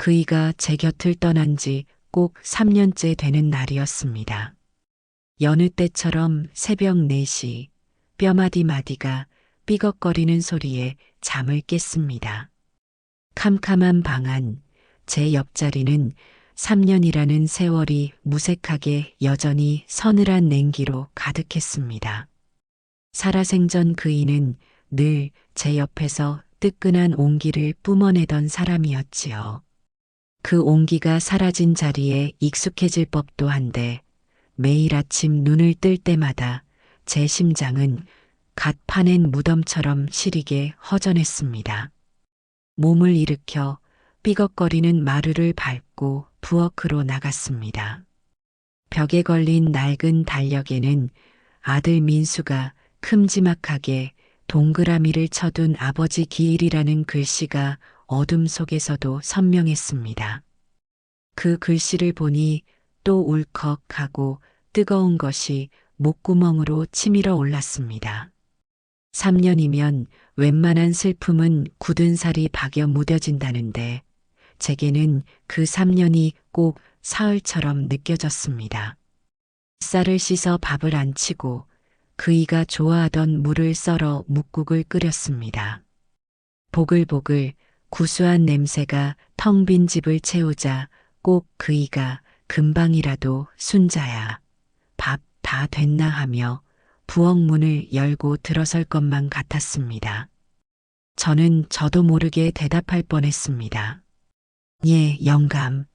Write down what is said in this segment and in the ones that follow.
그이가 제 곁을 떠난 지 꼭 3년째 되는 날이었습니다. 여느 때처럼 새벽 4시 뼈마디 마디가 삐걱거리는 소리에 잠을 깼습니다. 캄캄한 방 안, 제 옆자리는 3년이라는 세월이 무색하게 여전히 서늘한 냉기로 가득했습니다. 살아생전 그이는 늘 제 옆에서 뜨끈한 온기를 뿜어내던 사람이었지요. 그 온기가 사라진 자리에 익숙해질 법도 한데 매일 아침 눈을 뜰 때마다 제 심장은 갓 파낸 무덤처럼 시리게 허전했습니다. 몸을 일으켜 삐걱거리는 마루를 밟고 부엌으로 나갔습니다. 벽에 걸린 낡은 달력에는 아들 민수가 큼지막하게 동그라미를 쳐둔 아버지 기일이라는 글씨가 어둠 속에서도 선명했습니다. 그 글씨를 보니 또 울컥하고 뜨거운 것이 목구멍으로 치밀어 올랐습니다. 3년이면 웬만한 슬픔은 굳은 살이 박여 무뎌진다는데 제게는 그 3년이 꼭 사흘처럼 느껴졌습니다. 쌀을 씻어 밥을 안 치고 그이가 좋아하던 물을 썰어 묵국을 끓였습니다. 보글보글 구수한 냄새가 텅 빈 집을 채우자 꼭 그이가 금방이라도 순자야, 밥 다 됐나 하며 부엌 문을 열고 들어설 것만 같았습니다. 저는 저도 모르게 대답할 뻔했습니다. 예, 영감.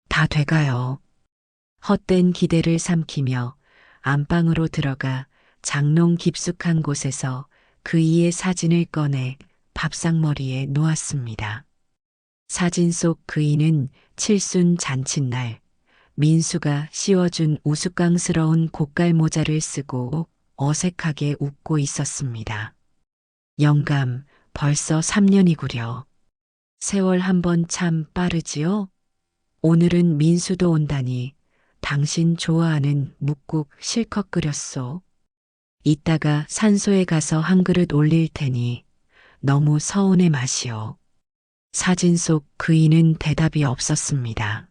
다 돼가요. 헛된 기대를 삼키며 안방으로 들어가 장롱 깊숙한 곳에서 그이의 사진을 꺼내 밥상머리에 놓았습니다. 사진 속 그이는 칠순 잔칫날 민수가 씌워준 우스꽝스러운 고깔 모자를 쓰고 어색하게 웃고 있었습니다. 영감, 벌써 3년이구려. 세월 한 번 참 빠르지요? 오늘은 민수도 온다니 당신 좋아하는 묵국 실컷 끓였소. 이따가 산소에 가서 한 그릇 올릴 테니 너무 서운해 마시오. 사진 속 그이는 대답이 없었습니다.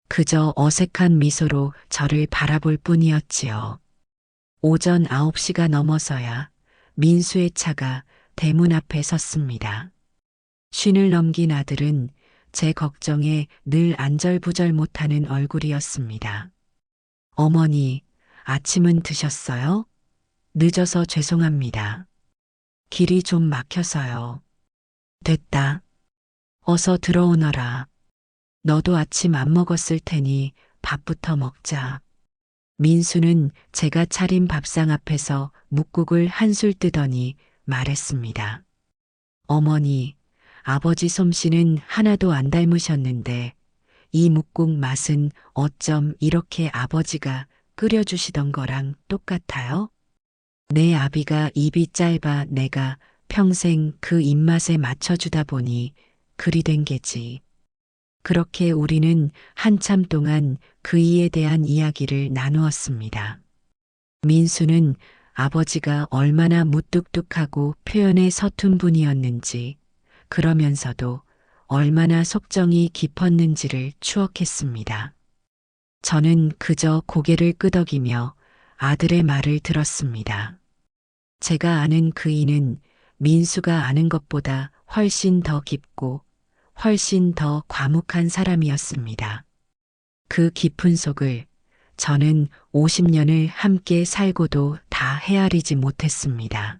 그저 어색한 미소로 저를 바라볼 뿐이었지요. 오전 9시가 넘어서야 민수의 차가 대문 앞에 섰습니다. 쉰을 넘긴 아들은 제 걱정에 늘 안절부절 못하는 얼굴이었습니다. 어머니, 아침은 드셨어요? 늦어서 죄송합니다. 길이 좀 막혀서요. 됐다. 어서 들어오너라. 너도 아침 안 먹었을 테니 밥부터 먹자. 민수는 제가 차린 밥상 앞에서 묵국을 한술 뜨더니 말했습니다. 어머니, 아버지 솜씨는 하나도 안 닮으셨는데 이 묵국 맛은 어쩜 이렇게 아버지가 끓여주시던 거랑 똑같아요? 내 아비가 입이 짧아 내가 평생 그 입맛에 맞춰주다 보니 그리 된 게지. 그렇게 우리는 한참 동안 그이에 대한 이야기를 나누었습니다. 민수는 아버지가 얼마나 무뚝뚝하고 표현에 서툰 분이었는지, 그러면서도 얼마나 속정이 깊었는지를 추억했습니다. 저는 그저 고개를 끄덕이며 아들의 말을 들었습니다. 제가 아는 그이는 민수가 아는 것보다 훨씬 더 깊고 훨씬 더 과묵한 사람이었습니다. 그 깊은 속을 저는 50년을 함께 살고도 다 헤아리지 못했습니다.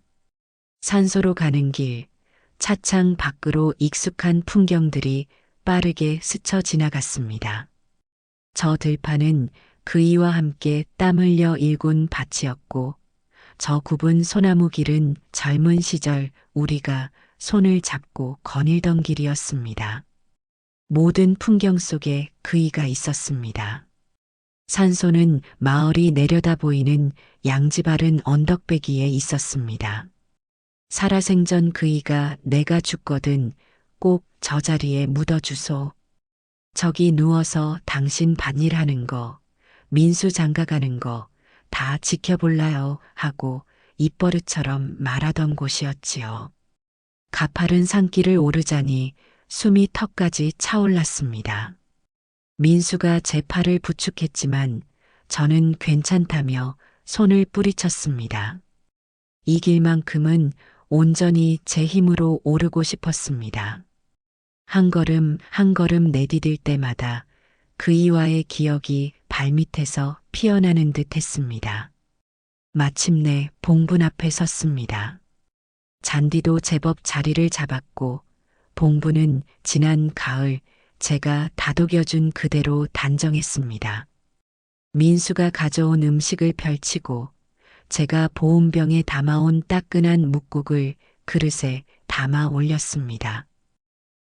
산소로 가는 길, 차창 밖으로 익숙한 풍경들이 빠르게 스쳐 지나갔습니다. 저 들판은 그이와 함께 땀 흘려 일군 밭이었고 저 굽은 소나무 길은 젊은 시절 우리가 손을 잡고 거닐던 길이었습니다. 모든 풍경 속에 그이가 있었습니다. 산소는 마을이 내려다 보이는 양지바른 언덕배기에 있었습니다. 살아생전 그이가 내가 죽거든 꼭 저 자리에 묻어주소. 저기 누워서 당신 밭일하는 거, 민수 장가가는 거 다 지켜볼라요 하고 입버릇처럼 말하던 곳이었지요. 가파른 산길을 오르자니 숨이 턱까지 차올랐습니다. 민수가 제 팔을 부축했지만 저는 괜찮다며 손을 뿌리쳤습니다. 이길 만큼은 온전히 제 힘으로 오르고 싶었습니다. 한 걸음 한 걸음 내디딜 때마다 그이와의 기억이 발밑에서 피어나는 듯 했습니다. 마침내 봉분 앞에 섰습니다. 잔디도 제법 자리를 잡았고 봉분은 지난 가을 제가 다독여준 그대로 단정했습니다. 민수가 가져온 음식을 펼치고 제가 보온병에 담아온 따끈한 묵국을 그릇에 담아 올렸습니다.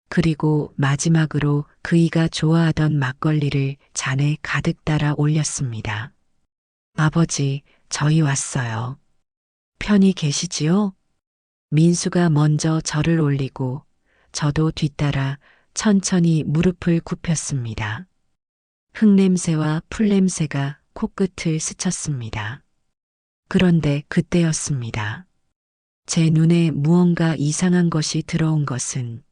그리고 마지막으로 그이가 좋아하던 막걸리를 잔에 가득 따라 올렸습니다. 아버지, 저희 왔어요. 편히 계시지요? 민수가 먼저 저를 올리고 저도 뒤따라 천천히 무릎을 굽혔습니다. 흙냄새와 풀냄새가 코끝을 스쳤습니다. 그런데 그때였습니다. 제 눈에 무언가 이상한 것이 들어온 것은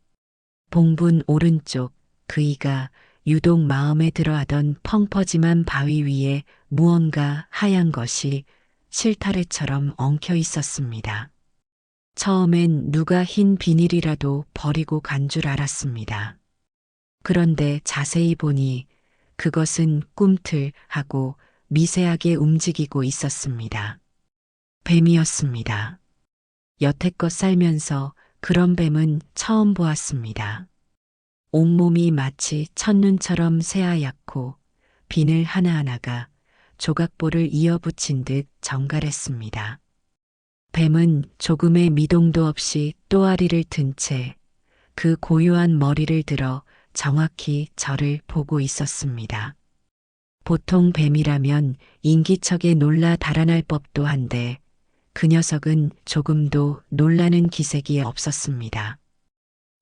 봉분 오른쪽 그이가 유독 마음에 들어하던 펑퍼짐한 바위 위에 무언가 하얀 것이 실타래처럼 엉켜 있었습니다. 처음엔 누가 흰 비닐이라도 버리고 간 줄 알았습니다. 그런데 자세히 보니 그것은 꿈틀하고 미세하게 움직이고 있었습니다. 뱀이었습니다. 여태껏 살면서 그런 뱀은 처음 보았습니다. 온몸이 마치 첫눈처럼 새하얗고 비늘 하나하나가 조각볼을 이어붙인 듯 정갈했습니다. 뱀은 조금의 미동도 없이 또아리를 든 채 그 고요한 머리를 들어 정확히 저를 보고 있었습니다. 보통 뱀이라면 인기척에 놀라 달아날 법도 한데 그 녀석은 조금도 놀라는 기색이 없었습니다.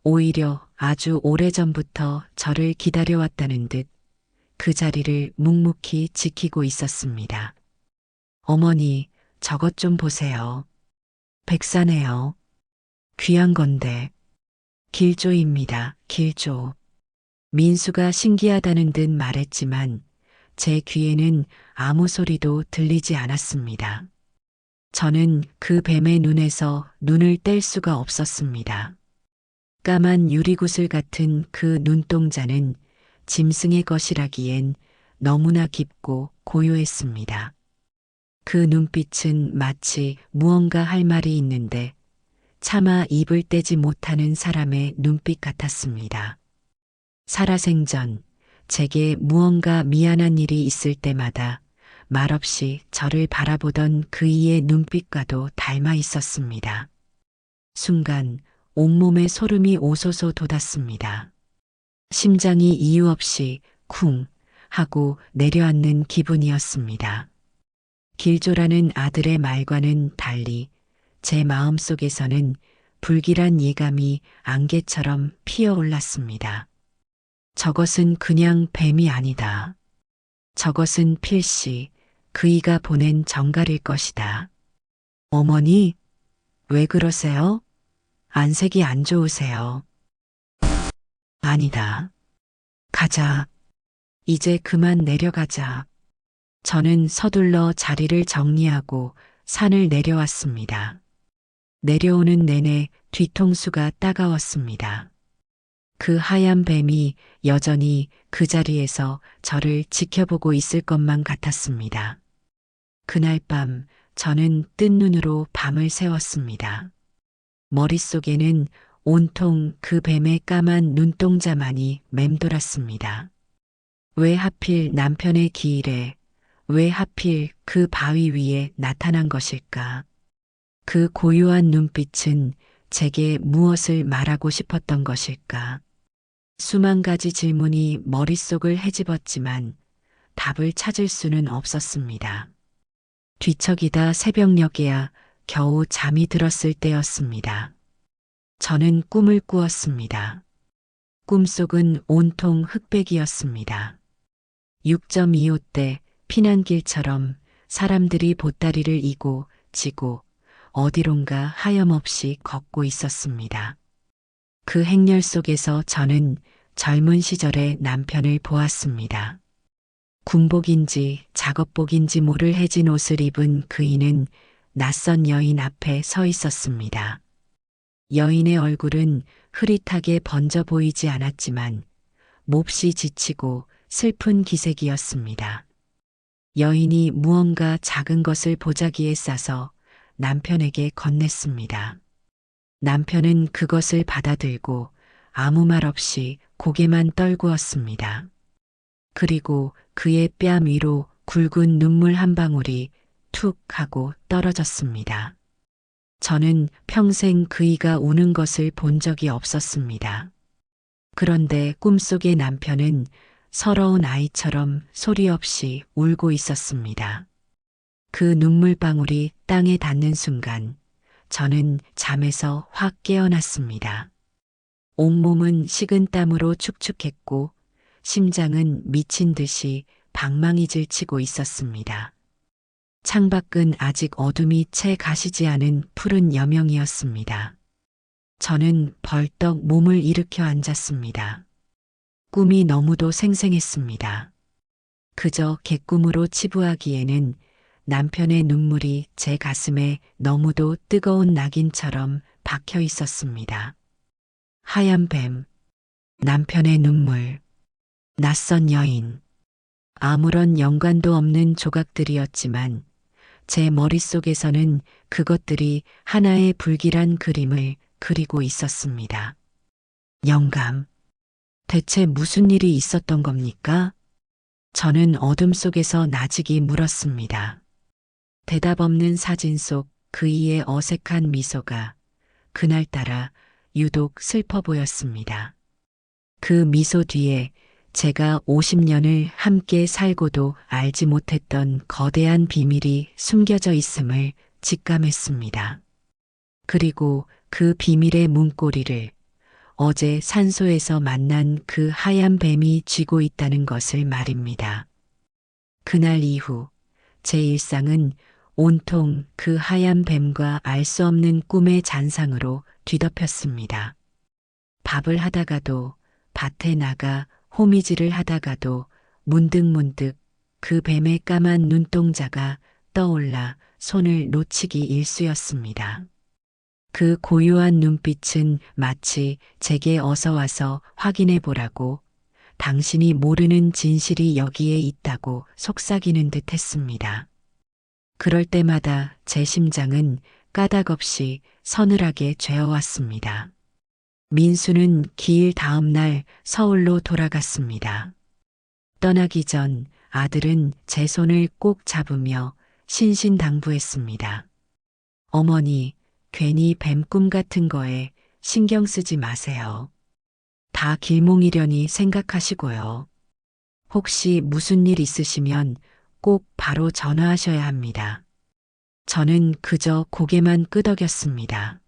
오히려 아주 오래전부터 저를 기다려왔다는 듯 그 자리를 묵묵히 지키고 있었습니다. 어머니, 저것 좀 보세요. 백사네요. 귀한 건데. 길조입니다. 길조. 민수가 신기하다는 듯 말했지만 제 귀에는 아무 소리도 들리지 않았습니다. 저는 그 뱀의 눈에서 눈을 뗄 수가 없었습니다. 까만 유리구슬 같은 그 눈동자는 짐승의 것이라기엔 너무나 깊고 고요했습니다. 그 눈빛은 마치 무언가 할 말이 있는데 차마 입을 떼지 못하는 사람의 눈빛 같았습니다. 살아생전 제게 무언가 미안한 일이 있을 때마다 말없이 저를 바라보던 그이의 눈빛과도 닮아 있었습니다. 순간 온몸에 소름이 오소소 돋았습니다. 심장이 이유 없이 쿵 하고 내려앉는 기분이었습니다. 길조라는 아들의 말과는 달리 제 마음속에서는 불길한 예감이 안개처럼 피어올랐습니다. 저것은 그냥 뱀이 아니다. 저것은 필시 그이가 보낸 정갈일 것이다. 어머니, 왜 그러세요? 안색이 안 좋으세요. 아니다. 가자. 이제 그만 내려가자. 저는 서둘러 자리를 정리하고 산을 내려왔습니다. 내려오는 내내 뒤통수가 따가웠습니다. 그 하얀 뱀이 여전히 그 자리에서 저를 지켜보고 있을 것만 같았습니다. 그날 밤 저는 뜬 눈으로 밤을 새웠습니다. 머릿속에는 온통 그 뱀의 까만 눈동자만이 맴돌았습니다. 왜 하필 남편의 기일에, 왜 하필 그 바위 위에 나타난 것일까? 그 고요한 눈빛은 제게 무엇을 말하고 싶었던 것일까? 수만 가지 질문이 머릿속을 헤집었지만 답을 찾을 수는 없었습니다. 뒤척이다 새벽녘에야 겨우 잠이 들었을 때였습니다. 저는 꿈을 꾸었습니다. 꿈속은 온통 흑백이었습니다. 6.25 때 피난길처럼 사람들이 보따리를 이고 지고 어디론가 하염없이 걷고 있었습니다. 그 행렬 속에서 저는 젊은 시절의 남편을 보았습니다. 군복인지 작업복인지 모를 해진 옷을 입은 그이는 낯선 여인 앞에 서 있었습니다. 여인의 얼굴은 흐릿하게 번져 보이지 않았지만 몹시 지치고 슬픈 기색이었습니다. 여인이 무언가 작은 것을 보자기에 싸서 남편에게 건넸습니다. 남편은 그것을 받아들고 아무 말 없이 고개만 떨구었습니다. 그리고 그의 뺨 위로 굵은 눈물 한 방울이 툭 하고 떨어졌습니다. 저는 평생 그이가 우는 것을 본 적이 없었습니다. 그런데 꿈속의 남편은 서러운 아이처럼 소리 없이 울고 있었습니다. 그 눈물방울이 땅에 닿는 순간 저는 잠에서 확 깨어났습니다. 온몸은 식은 땀으로 축축했고 심장은 미친 듯이 방망이질 치고 있었습니다. 창밖은 아직 어둠이 채 가시지 않은 푸른 여명이었습니다. 저는 벌떡 몸을 일으켜 앉았습니다. 꿈이 너무도 생생했습니다. 그저 객꿈으로 치부하기에는 남편의 눈물이 제 가슴에 너무도 뜨거운 낙인처럼 박혀 있었습니다. 하얀 뱀, 남편의 눈물, 낯선 여인. 아무런 연관도 없는 조각들이었지만 제 머릿속에서는 그것들이 하나의 불길한 그림을 그리고 있었습니다. 영감. 대체 무슨 일이 있었던 겁니까? 저는 어둠 속에서 나직이 물었습니다. 대답 없는 사진 속 그이의 어색한 미소가 그날따라 유독 슬퍼 보였습니다. 그 미소 뒤에 제가 50년을 함께 살고도 알지 못했던 거대한 비밀이 숨겨져 있음을 직감했습니다. 그리고 그 비밀의 문고리를 어제 산소에서 만난 그 하얀 뱀이 쥐고 있다는 것을 말입니다. 그날 이후 제 일상은 온통 그 하얀 뱀과 알 수 없는 꿈의 잔상으로 뒤덮였습니다. 밥을 하다가도 밭에 나가 호미질을 하다가도 문득문득 그 뱀의 까만 눈동자가 떠올라 손을 놓치기 일쑤였습니다. 그 고요한 눈빛은 마치 제게 어서 와서 확인해 보라고 당신이 모르는 진실이 여기에 있다고 속삭이는 듯 했습니다. 그럴 때마다 제 심장은 까닭없이 서늘하게 죄어왔습니다. 민수는 기일 다음 날 서울로 돌아갔습니다. 떠나기 전 아들은 제 손을 꼭 잡으며 신신당부했습니다. 어머니, 괜히 뱀꿈 같은 거에 신경 쓰지 마세요. 다 길몽이려니 생각하시고요. 혹시 무슨 일 있으시면 꼭 바로 전화하셔야 합니다. 저는 그저 고개만 끄덕였습니다.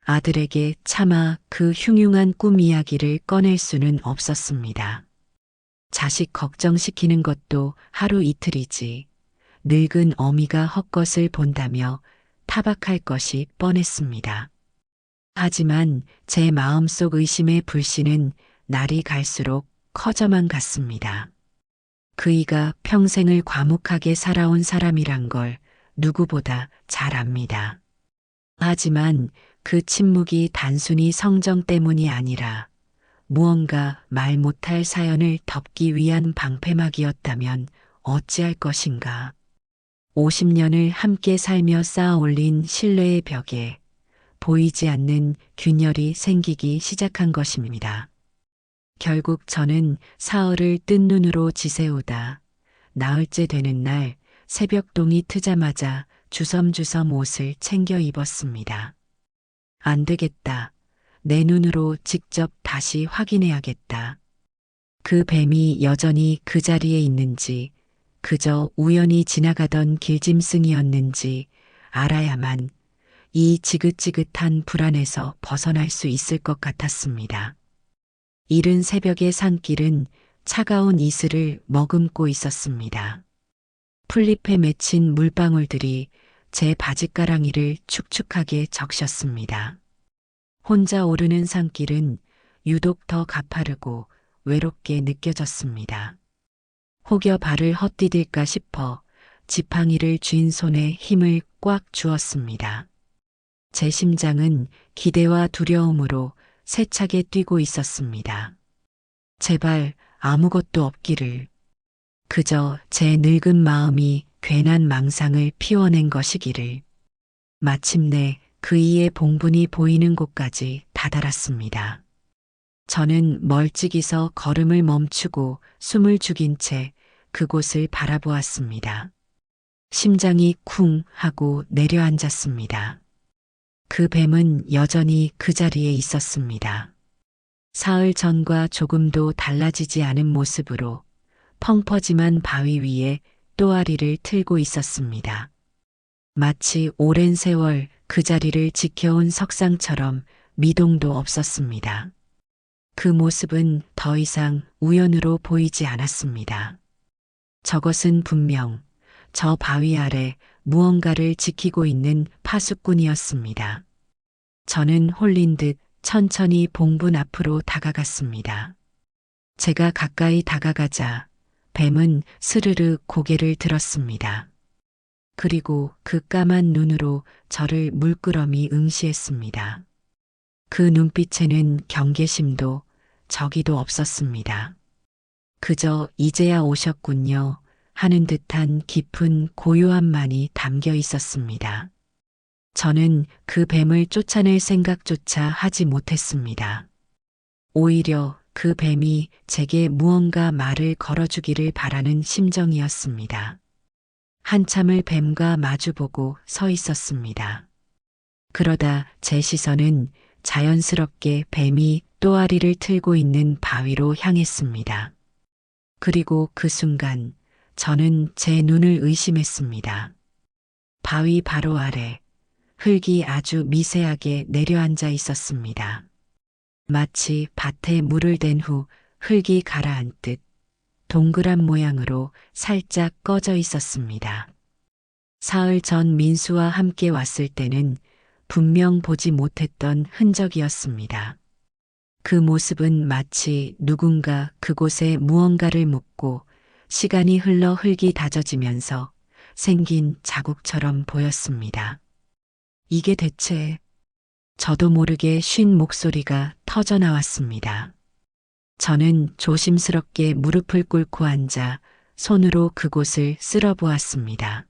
아들에게 차마 그 흉흉한 꿈 이야기를 꺼낼 수는 없었습니다. 자식 걱정시키는 것도 하루 이틀이지. 늙은 어미가 헛것을 본다며 타박할 것이 뻔했습니다. 하지만 제 마음속 의심의 불씨는 날이 갈수록 커져만 갔습니다. 그이가 평생을 과묵하게 살아온 사람이란 걸 누구보다 잘 압니다. 하지만 그 침묵이 단순히 성정 때문이 아니라 무언가 말 못할 사연을 덮기 위한 방패막이었다면 어찌할 것인가. 50년을 함께 살며 쌓아 올린 신뢰의 벽에 보이지 않는 균열이 생기기 시작한 것입니다. 결국 저는 사흘을 뜬 눈으로 지새우다 나흘째 되는 날 새벽동이 트자마자 주섬주섬 옷을 챙겨 입었습니다. 안 되겠다. 내 눈으로 직접 다시 확인해야겠다. 그 뱀이 여전히 그 자리에 있는지 그저 우연히 지나가던 길짐승이었는지 알아야만 이 지긋지긋한 불안에서 벗어날 수 있을 것 같았습니다. 이른 새벽의 산길은 차가운 이슬을 머금고 있었습니다. 풀잎에 맺힌 물방울들이 제 바짓가랑이를 축축하게 적셨습니다. 혼자 오르는 산길은 유독 더 가파르고 외롭게 느껴졌습니다. 혹여 발을 헛디딜까 싶어 지팡이를 쥔 손에 힘을 꽉 주었습니다. 제 심장은 기대와 두려움으로 세차게 뛰고 있었습니다. 제발 아무것도 없기를. 그저 제 늙은 마음이 괜한 망상을 피워낸 것이기를. 마침내 그 이의 봉분이 보이는 곳까지 다다랐습니다. 저는 멀찍이서 걸음을 멈추고 숨을 죽인 채 그곳을 바라보았습니다. 심장이 쿵 하고 내려앉았습니다. 그 뱀은 여전히 그 자리에 있었습니다. 사흘 전과 조금도 달라지지 않은 모습으로 펑퍼짐한 바위 위에 또아리를 틀고 있었습니다. 마치 오랜 세월 그 자리를 지켜온 석상처럼 미동도 없었습니다. 그 모습은 더 이상 우연으로 보이지 않았습니다. 저것은 분명 저 바위 아래 무언가를 지키고 있는 파수꾼이었습니다. 저는 홀린 듯 천천히 봉분 앞으로 다가갔습니다. 제가 가까이 다가가자 뱀은 스르르 고개를 들었습니다. 그리고 그 까만 눈으로 저를 물끄러미 응시했습니다. 그 눈빛에는 경계심도 저기도 없었습니다. 그저 이제야 오셨군요 하는 듯한 깊은 고요함만이 담겨 있었습니다. 저는 그 뱀을 쫓아낼 생각조차 하지 못했습니다. 오히려 그 뱀이 제게 무언가 말을 걸어주기를 바라는 심정이었습니다. 한참을 뱀과 마주보고 서 있었습니다. 그러다 제 시선은 자연스럽게 뱀이 또아리를 틀고 있는 바위로 향했습니다. 그리고 그 순간 저는 제 눈을 의심했습니다. 바위 바로 아래 흙이 아주 미세하게 내려앉아 있었습니다. 마치 밭에 물을 댄 후 흙이 가라앉듯 동그란 모양으로 살짝 꺼져 있었습니다. 사흘 전 민수와 함께 왔을 때는 분명 보지 못했던 흔적이었습니다. 그 모습은 마치 누군가 그곳에 무언가를 묻고 시간이 흘러 흙이 다져지면서 생긴 자국처럼 보였습니다. 이게 대체... 저도 모르게 쉰 목소리가 터져 나왔습니다. 저는 조심스럽게 무릎을 꿇고 앉아 손으로 그곳을 쓸어보았습니다.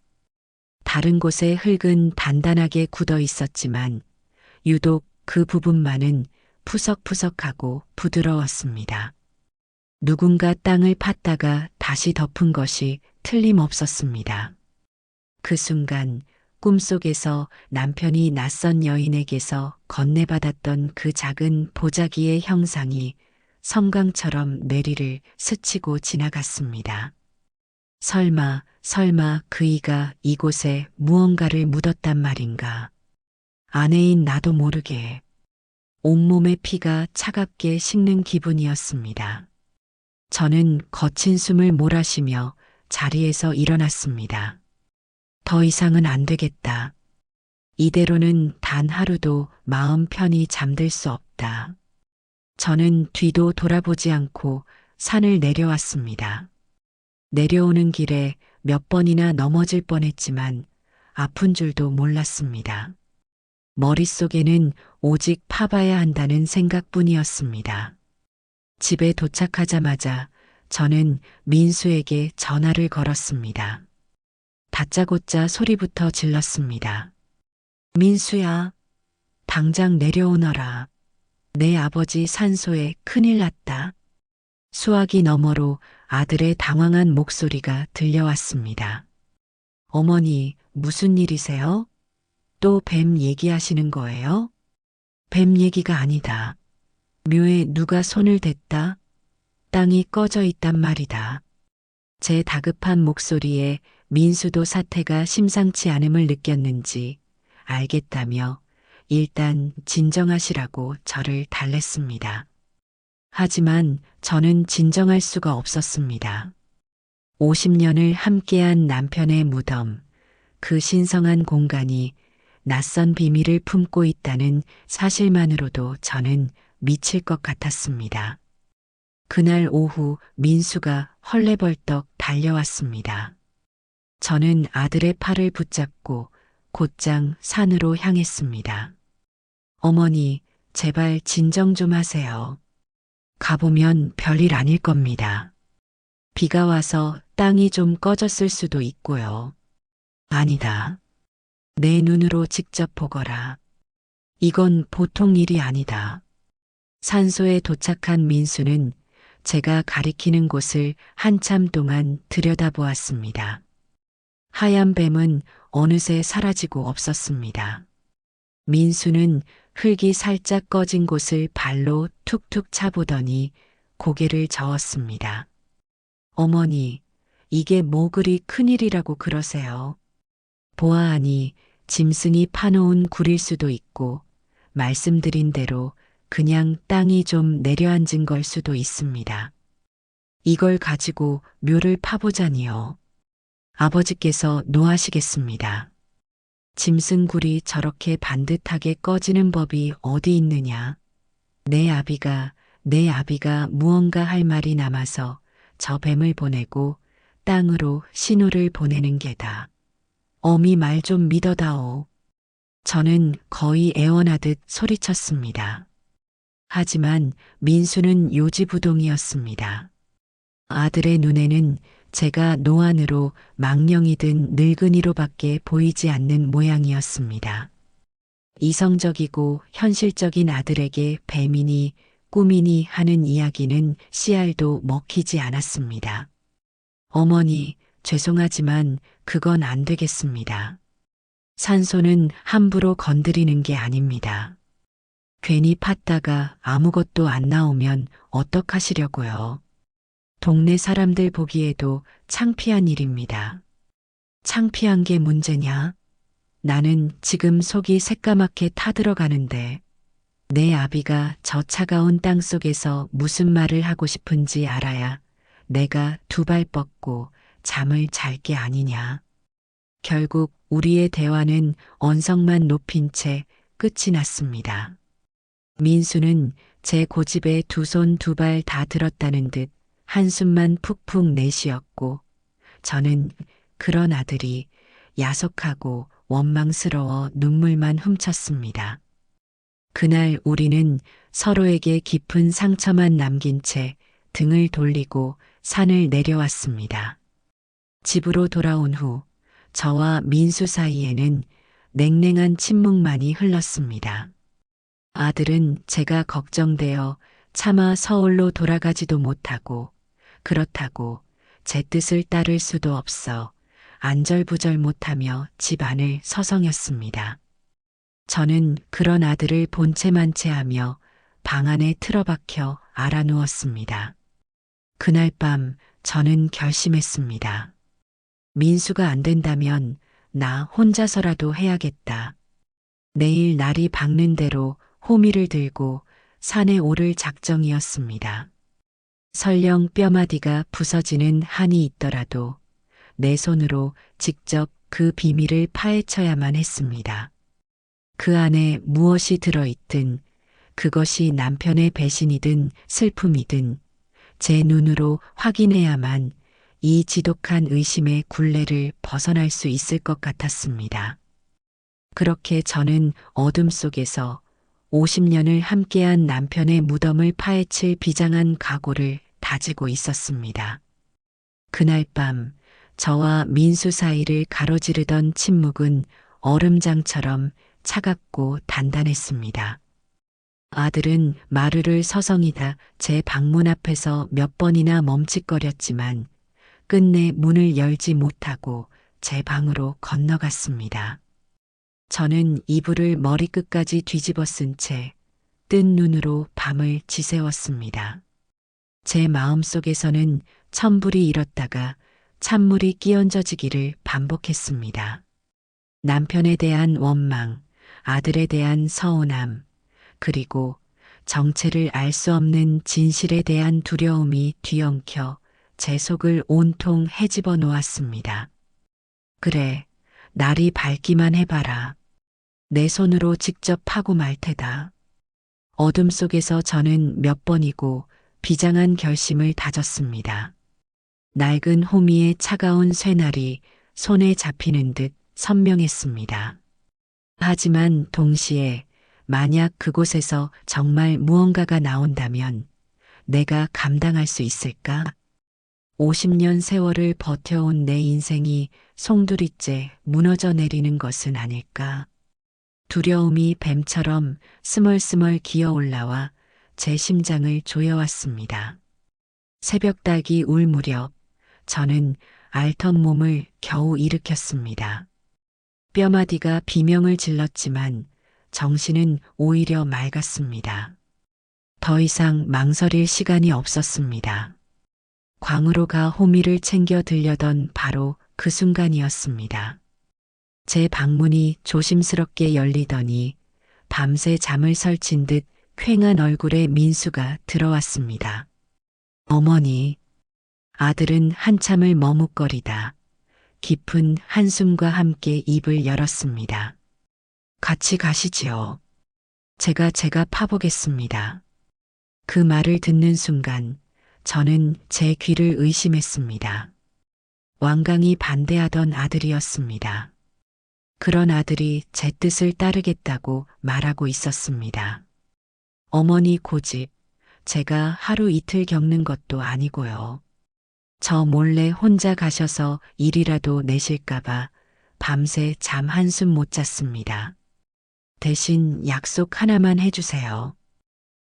다른 곳의 흙은 단단하게 굳어 있었지만 유독 그 부분만은 푸석푸석하고 부드러웠습니다. 누군가 땅을 팠다가 다시 덮은 것이 틀림없었습니다. 그 순간 꿈속에서 남편이 낯선 여인에게서 건네받았던 그 작은 보자기의 형상이 섬광처럼 뇌리를 스치고 지나갔습니다. 설마 그이가 이곳에 무언가를 묻었단 말인가. 아내인 나도 모르게 온몸의 피가 차갑게 식는 기분이었습니다. 저는 거친 숨을 몰아쉬며 자리에서 일어났습니다. 더 이상은 안 되겠다. 이대로는 단 하루도 마음 편히 잠들 수 없다. 저는 뒤도 돌아보지 않고 산을 내려왔습니다. 내려오는 길에 몇 번이나 넘어질 뻔했지만 아픈 줄도 몰랐습니다. 머릿속에는 오직 파봐야 한다는 생각뿐이었습니다. 집에 도착하자마자 저는 민수에게 전화를 걸었습니다. 다짜고짜 소리부터 질렀습니다. 민수야, 당장 내려오너라. 내 아버지 산소에 큰일 났다. 수화기 너머로 아들의 당황한 목소리가 들려왔습니다. 어머니, 무슨 일이세요? 또 뱀 얘기하시는 거예요? 뱀 얘기가 아니다. 묘에 누가 손을 댔다. 땅이 꺼져 있단 말이다. 제 다급한 목소리에 민수도 사태가 심상치 않음을 느꼈는지 알겠다며 일단 진정하시라고 저를 달랬습니다. 하지만 저는 진정할 수가 없었습니다. 50년을 함께한 남편의 무덤, 그 신성한 공간이 낯선 비밀을 품고 있다는 사실만으로도 저는 미칠 것 같았습니다. 그날 오후 민수가 헐레벌떡 달려왔습니다. 저는 아들의 팔을 붙잡고 곧장 산으로 향했습니다. 어머니, 제발 진정 좀 하세요. 가보면 별일 아닐 겁니다. 비가 와서 땅이 좀 꺼졌을 수도 있고요. 아니다. 내 눈으로 직접 보거라. 이건 보통 일이 아니다. 산소에 도착한 민수는 제가 가리키는 곳을 한참 동안 들여다보았습니다. 하얀 뱀은 어느새 사라지고 없었습니다. 민수는 흙이 살짝 꺼진 곳을 발로 툭툭 차보더니 고개를 저었습니다. 어머니, 이게 뭐 그리 큰일이라고 그러세요? 보아하니 짐승이 파놓은 굴일 수도 있고 말씀드린 대로 그냥 땅이 좀 내려앉은 걸 수도 있습니다. 이걸 가지고 묘를 파보자니요. 아버지께서 노하시겠습니다. 짐승굴이 저렇게 반듯하게 꺼지는 법이 어디 있느냐. 내 아비가 무언가 할 말이 남아서 저 뱀을 보내고 땅으로 신호를 보내는 게다. 어미 말 좀 믿어다오. 저는 거의 애원하듯 소리쳤습니다. 하지만 민수는 요지부동이었습니다. 아들의 눈에는 제가 노안으로 망령이든 늙은이로밖에 보이지 않는 모양이었습니다. 이성적이고 현실적인 아들에게 뱀이니 꿈이니 하는 이야기는 씨알도 먹히지 않았습니다. 어머니, 죄송하지만 그건 안 되겠습니다. 산소는 함부로 건드리는 게 아닙니다. 괜히 팠다가 아무것도 안 나오면 어떡하시려고요. 동네 사람들 보기에도 창피한 일입니다. 창피한 게 문제냐? 나는 지금 속이 새까맣게 타들어가는데 내 아비가 저 차가운 땅 속에서 무슨 말을 하고 싶은지 알아야 내가 두 발 뻗고 잠을 잘 게 아니냐. 결국 우리의 대화는 언성만 높인 채 끝이 났습니다. 민수는 제 고집에 두 손 두 발 다 들었다는 듯 한숨만 푹푹 내쉬었고 저는 그런 아들이 야속하고 원망스러워 눈물만 훔쳤습니다. 그날 우리는 서로에게 깊은 상처만 남긴 채 등을 돌리고 산을 내려왔습니다. 집으로 돌아온 후 저와 민수 사이에는 냉랭한 침묵만이 흘렀습니다. 아들은 제가 걱정되어 차마 서울로 돌아가지도 못하고 그렇다고 제 뜻을 따를 수도 없어 안절부절 못하며 집 안을 서성였습니다. 저는 그런 아들을 본체만체하며 방 안에 틀어박혀 알아누웠습니다. 그날 밤 저는 결심했습니다. 민수가 안 된다면 나 혼자서라도 해야겠다. 내일 날이 밝는 대로 호미를 들고 산에 오를 작정이었습니다. 설령 뼈마디가 부서지는 한이 있더라도 내 손으로 직접 그 비밀을 파헤쳐야만 했습니다. 그 안에 무엇이 들어있든 그것이 남편의 배신이든 슬픔이든 제 눈으로 확인해야만 이 지독한 의심의 굴레를 벗어날 수 있을 것 같았습니다. 그렇게 저는 어둠 속에서 50년을 함께한 남편의 무덤을 파헤칠 비장한 각오를 다지고 있었습니다. 그날 밤 저와 민수 사이를 가로지르던 침묵은 얼음장처럼 차갑고 단단했습니다. 아들은 마루를 서성이다 제 방문 앞에서 몇 번이나 멈칫거렸지만 끝내 문을 열지 못하고 제 방으로 건너갔습니다. 저는 이불을 머리끝까지 뒤집어 쓴 채 뜬 눈으로 밤을 지새웠습니다. 제 마음속에서는 천불이 일었다가 찬물이 끼얹어지기를 반복했습니다. 남편에 대한 원망, 아들에 대한 서운함, 그리고 정체를 알 수 없는 진실에 대한 두려움이 뒤엉켜 제 속을 온통 헤집어 놓았습니다. 그래, 날이 밝기만 해봐라. 내 손으로 직접 파고 말 테다. 어둠 속에서 저는 몇 번이고 비장한 결심을 다졌습니다. 낡은 호미의 차가운 쇠날이 손에 잡히는 듯 선명했습니다. 하지만 동시에 만약 그곳에서 정말 무언가가 나온다면 내가 감당할 수 있을까? 50년 세월을 버텨온 내 인생이 송두리째 무너져 내리는 것은 아닐까? 두려움이 뱀처럼 스멀스멀 기어 올라와 제 심장을 조여왔습니다. 새벽닭이 울 무렵 저는 앓던 몸을 겨우 일으켰습니다. 뼈마디가 비명을 질렀지만 정신은 오히려 맑았습니다. 더 이상 망설일 시간이 없었습니다. 광으로 가 호미를 챙겨 들려던 바로 그 순간이었습니다. 제 방문이 조심스럽게 열리더니 밤새 잠을 설친 듯 퀭한 얼굴에 민수가 들어왔습니다. 어머니, 아들은 한참을 머뭇거리다 깊은 한숨과 함께 입을 열었습니다. 같이 가시지요. 제가 파보겠습니다. 그 말을 듣는 순간 저는 제 귀를 의심했습니다. 완강히 반대하던 아들이었습니다. 그런 아들이 제 뜻을 따르겠다고 말하고 있었습니다. 어머니 고집, 제가 하루 이틀 겪는 것도 아니고요. 저 몰래 혼자 가셔서 일이라도 내실까봐 밤새 잠 한숨 못 잤습니다. 대신 약속 하나만 해주세요.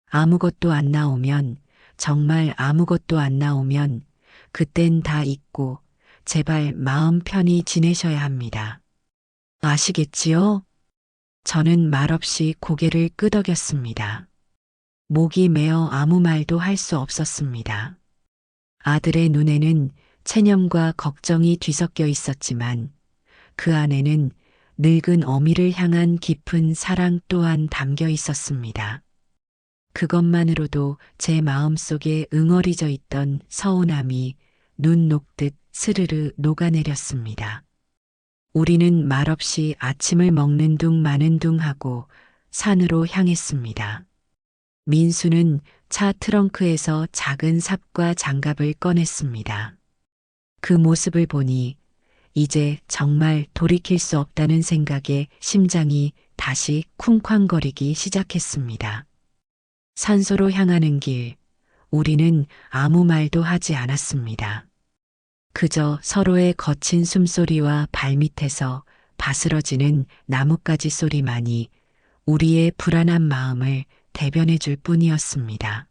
아무것도 안 나오면, 정말 아무것도 안 나오면 그땐 다 잊고 제발 마음 편히 지내셔야 합니다. 아시겠지요? 저는 말없이 고개를 끄덕였습니다. 목이 메어 아무 말도 할 수 없었습니다. 아들의 눈에는 체념과 걱정이 뒤섞여 있었지만 그 안에는 늙은 어미를 향한 깊은 사랑 또한 담겨 있었습니다. 그것만으로도 제 마음속에 응어리져 있던 서운함이 눈 녹듯 스르르 녹아내렸습니다. 우리는 말없이 아침을 먹는 둥 마는 둥 하고 산으로 향했습니다. 민수는 차 트렁크에서 작은 삽과 장갑을 꺼냈습니다. 그 모습을 보니 이제 정말 돌이킬 수 없다는 생각에 심장이 다시 쿵쾅거리기 시작했습니다. 산소로 향하는 길, 우리는 아무 말도 하지 않았습니다. 그저 서로의 거친 숨소리와 발밑에서 바스러지는 나뭇가지 소리만이 우리의 불안한 마음을 대변해 줄 뿐이었습니다.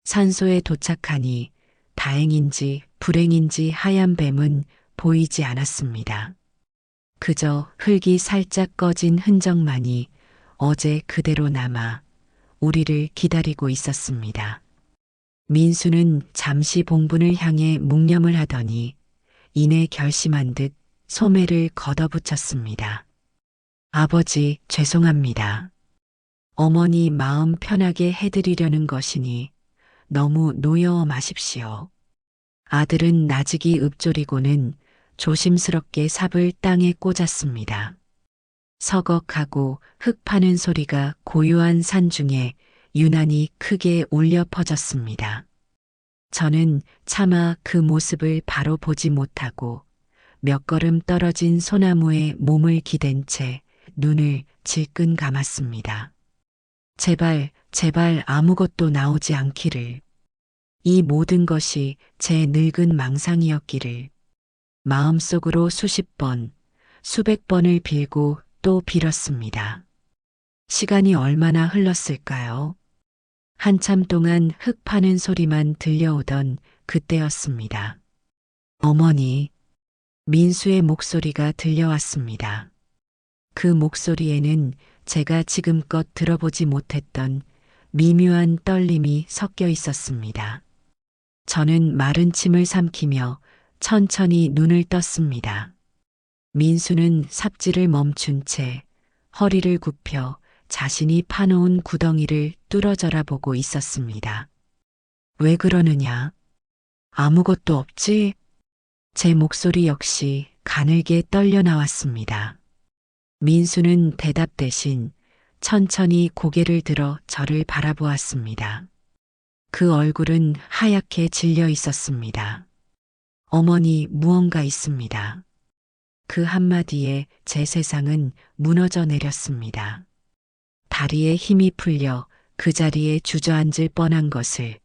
산소에 도착하니 다행인지 불행인지 하얀 뱀은 보이지 않았습니다. 그저 흙이 살짝 꺼진 흔적만이 어제 그대로 남아 우리를 기다리고 있었습니다. 민수는 잠시 봉분을 향해 묵념을 하더니 이내 결심한 듯 소매를 걷어붙였습니다. 아버지, 죄송합니다. 어머니 마음 편하게 해드리려는 것이니 너무 노여워 마십시오. 아들은 나직이 읊조리고는 조심스럽게 삽을 땅에 꽂았습니다. 서걱하고 흙 파는 소리가 고요한 산 중에 유난히 크게 울려 퍼졌습니다. 저는 차마 그 모습을 바로 보지 못하고 몇 걸음 떨어진 소나무에 몸을 기댄 채 눈을 질끈 감았습니다. 제발, 제발 아무것도 나오지 않기를. 이 모든 것이 제 늙은 망상이었기를 마음속으로 수십 번, 수백 번을 빌고 또 빌었습니다. 시간이 얼마나 흘렀을까요? 한참 동안 흙 파는 소리만 들려오던 그때였습니다. 어머니, 민수의 목소리가 들려왔습니다. 그 목소리에는 제가 지금껏 들어보지 못했던 미묘한 떨림이 섞여 있었습니다. 저는 마른 침을 삼키며 천천히 눈을 떴습니다. 민수는 삽질을 멈춘 채 허리를 굽혀 자신이 파놓은 구덩이를 뚫어져라 보고 있었습니다. 왜 그러느냐? 아무것도 없지? 제 목소리 역시 가늘게 떨려 나왔습니다. 민수는 대답 대신 천천히 고개를 들어 저를 바라보았습니다. 그 얼굴은 하얗게 질려 있었습니다. 어머니, 무언가 있습니다. 그 한마디에 제 세상은 무너져 내렸습니다. 다리에 힘이 풀려 그 자리에 주저앉을 뻔한 것을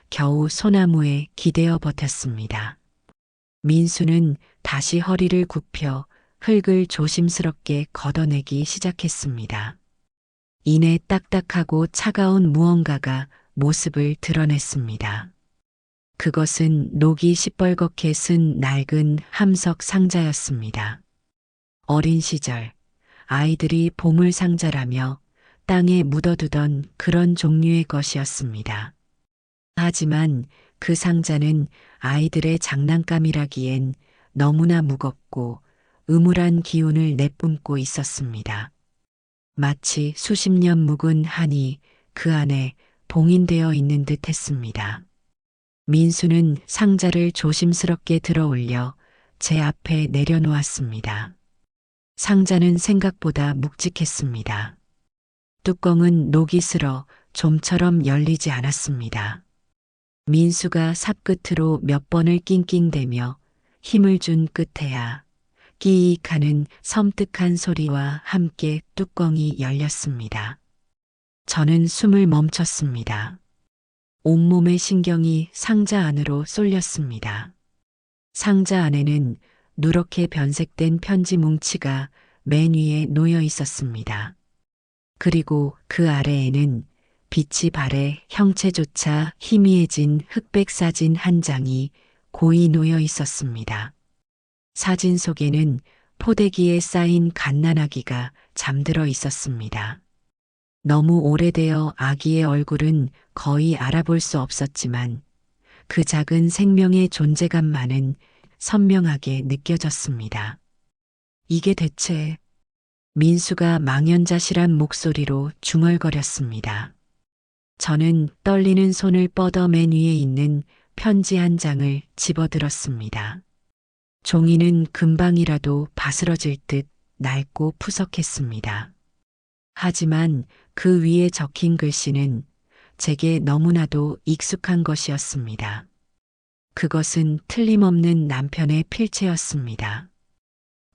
겨우 소나무에 기대어 버텼습니다. 민수는 다시 허리를 굽혀 흙을 조심스럽게 걷어내기 시작했습니다. 이내 딱딱하고 차가운 무언가가 모습을 드러냈습니다. 그것은 녹이 시뻘겋게 쓴 낡은 함석 상자였습니다. 어린 시절 아이들이 보물 상자라며 땅에 묻어두던 그런 종류의 것이었습니다. 하지만 그 상자는 아이들의 장난감이라기엔 너무나 무겁고 음울한 기운을 내뿜고 있었습니다. 마치 수십 년 묵은 한이 그 안에 봉인되어 있는 듯 했습니다. 민수는 상자를 조심스럽게 들어 올려 제 앞에 내려놓았습니다. 상자는 생각보다 묵직했습니다. 뚜껑은 녹이 슬어 좀처럼 열리지 않았습니다. 민수가 삽끝으로 몇 번을 낑낑대며 힘을 준 끝에야 끼익 하는 섬뜩한 소리와 함께 뚜껑이 열렸습니다. 저는 숨을 멈췄습니다. 온몸의 신경이 상자 안으로 쏠렸습니다. 상자 안에는 누렇게 변색된 편지 뭉치가 맨 위에 놓여 있었습니다. 그리고 그 아래에는 빛이 발해 형체조차 희미해진 흑백 사진 한 장이 고이 놓여 있었습니다. 사진 속에는 포대기에 쌓인 갓난아기가 잠들어 있었습니다. 너무 오래되어 아기의 얼굴은 거의 알아볼 수 없었지만 그 작은 생명의 존재감만은 선명하게 느껴졌습니다. 이게 대체... 민수가 망연자실한 목소리로 중얼거렸습니다. 저는 떨리는 손을 뻗어 맨 위에 있는 편지 한 장을 집어들었습니다. 종이는 금방이라도 바스러질 듯 낡고 푸석했습니다. 하지만 그 위에 적힌 글씨는 제게 너무나도 익숙한 것이었습니다. 그것은 틀림없는 남편의 필체였습니다.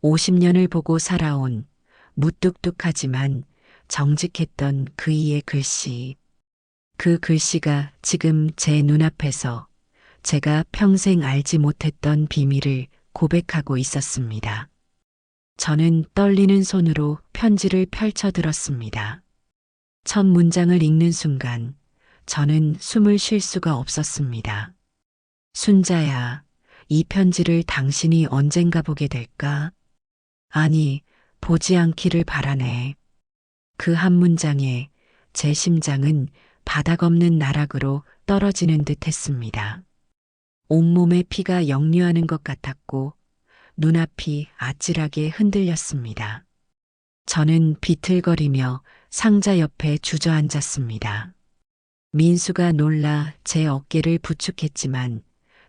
50년을 보고 살아온 무뚝뚝하지만 정직했던 그이의 글씨. 그 글씨가 지금 제 눈앞에서 제가 평생 알지 못했던 비밀을 고백하고 있었습니다. 저는 떨리는 손으로 편지를 펼쳐 들었습니다. 첫 문장을 읽는 순간 저는 숨을 쉴 수가 없었습니다. 순자야, 이 편지를 당신이 언젠가 보게 될까? 아니, 보지 않기를 바라네. 그 한 문장에 제 심장은 바닥 없는 나락으로 떨어지는 듯 했습니다. 온몸에 피가 역류하는 것 같았고 눈앞이 아찔하게 흔들렸습니다. 저는 비틀거리며 상자 옆에 주저앉았습니다. 민수가 놀라 제 어깨를 부축했지만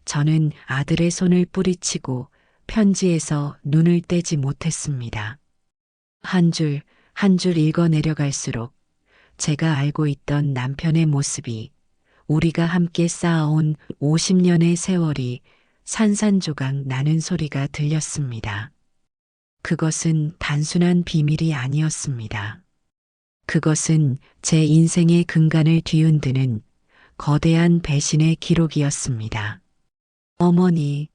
저는 아들의 손을 뿌리치고 편지에서 눈을 떼지 못했습니다. 한 줄 한 줄 읽어 내려갈수록 제가 알고 있던 남편의 모습이, 우리가 함께 쌓아온 50년의 세월이 산산조각 나는 소리가 들렸습니다. 그것은 단순한 비밀이 아니었습니다. 그것은 제 인생의 근간을 뒤흔드는 거대한 배신의 기록이었습니다. 어머니,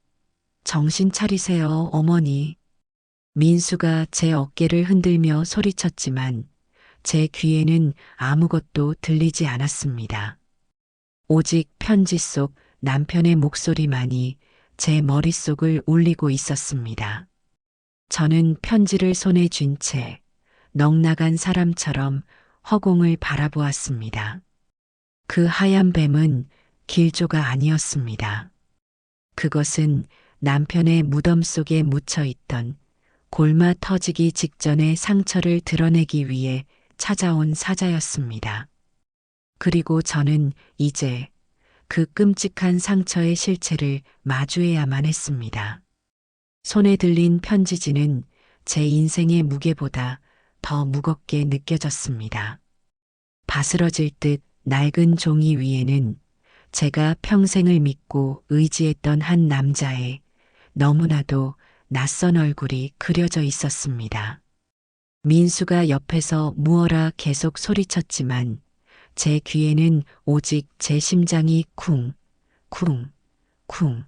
정신 차리세요, 어머니. 민수가 제 어깨를 흔들며 소리쳤지만 제 귀에는 아무것도 들리지 않았습니다. 오직 편지 속 남편의 목소리만이 제 머릿속을 울리고 있었습니다. 저는 편지를 손에 쥔 채 넋나간 사람처럼 허공을 바라보았습니다. 그 하얀 뱀은 길조가 아니었습니다. 그것은 남편의 무덤 속에 묻혀 있던 골마 터지기 직전의 상처를 드러내기 위해 찾아온 사자였습니다. 그리고 저는 이제 그 끔찍한 상처의 실체를 마주해야만 했습니다. 손에 들린 편지지는 제 인생의 무게보다 더 무겁게 느껴졌습니다. 바스러질 듯 낡은 종이 위에는 제가 평생을 믿고 의지했던 한 남자의 너무나도 낯선 얼굴이 그려져 있었습니다. 민수가 옆에서 무어라 계속 소리쳤지만 제 귀에는 오직 제 심장이 쿵, 쿵, 쿵,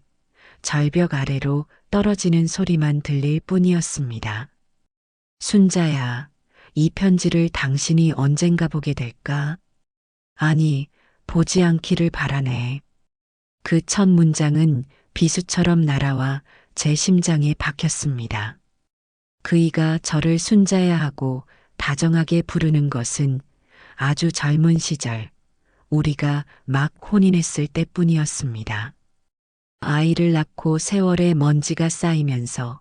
절벽 아래로 떨어지는 소리만 들릴 뿐이었습니다. 순자야, 이 편지를 당신이 언젠가 보게 될까? 아니, 보지 않기를 바라네. 그 첫 문장은 비수처럼 날아와 제 심장에 박혔습니다. 그이가 저를 순자야 하고 다정하게 부르는 것은 아주 젊은 시절 우리가 막 혼인했을 때뿐이었습니다. 아이를 낳고 세월의 먼지가 쌓이면서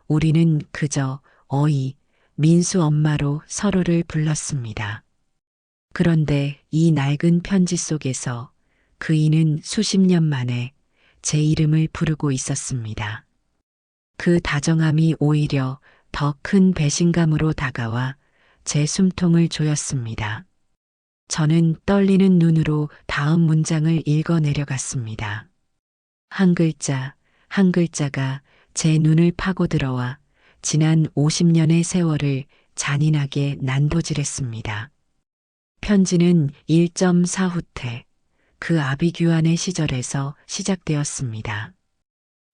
우리는 그저 어이, 민수 엄마로 서로를 불렀습니다. 그런데 이 낡은 편지 속에서 그이는 수십 년 만에 제 이름을 부르고 있었습니다. 그 다정함이 오히려 더 큰 배신감으로 다가와 제 숨통을 조였습니다. 저는 떨리는 눈으로 다음 문장을 읽어 내려갔습니다. 한 글자, 한 글자가 제 눈을 파고들어와 지난 50년의 세월을 잔인하게 난도질했습니다. 편지는 1.4후퇴, 그 아비규환의 시절에서 시작되었습니다.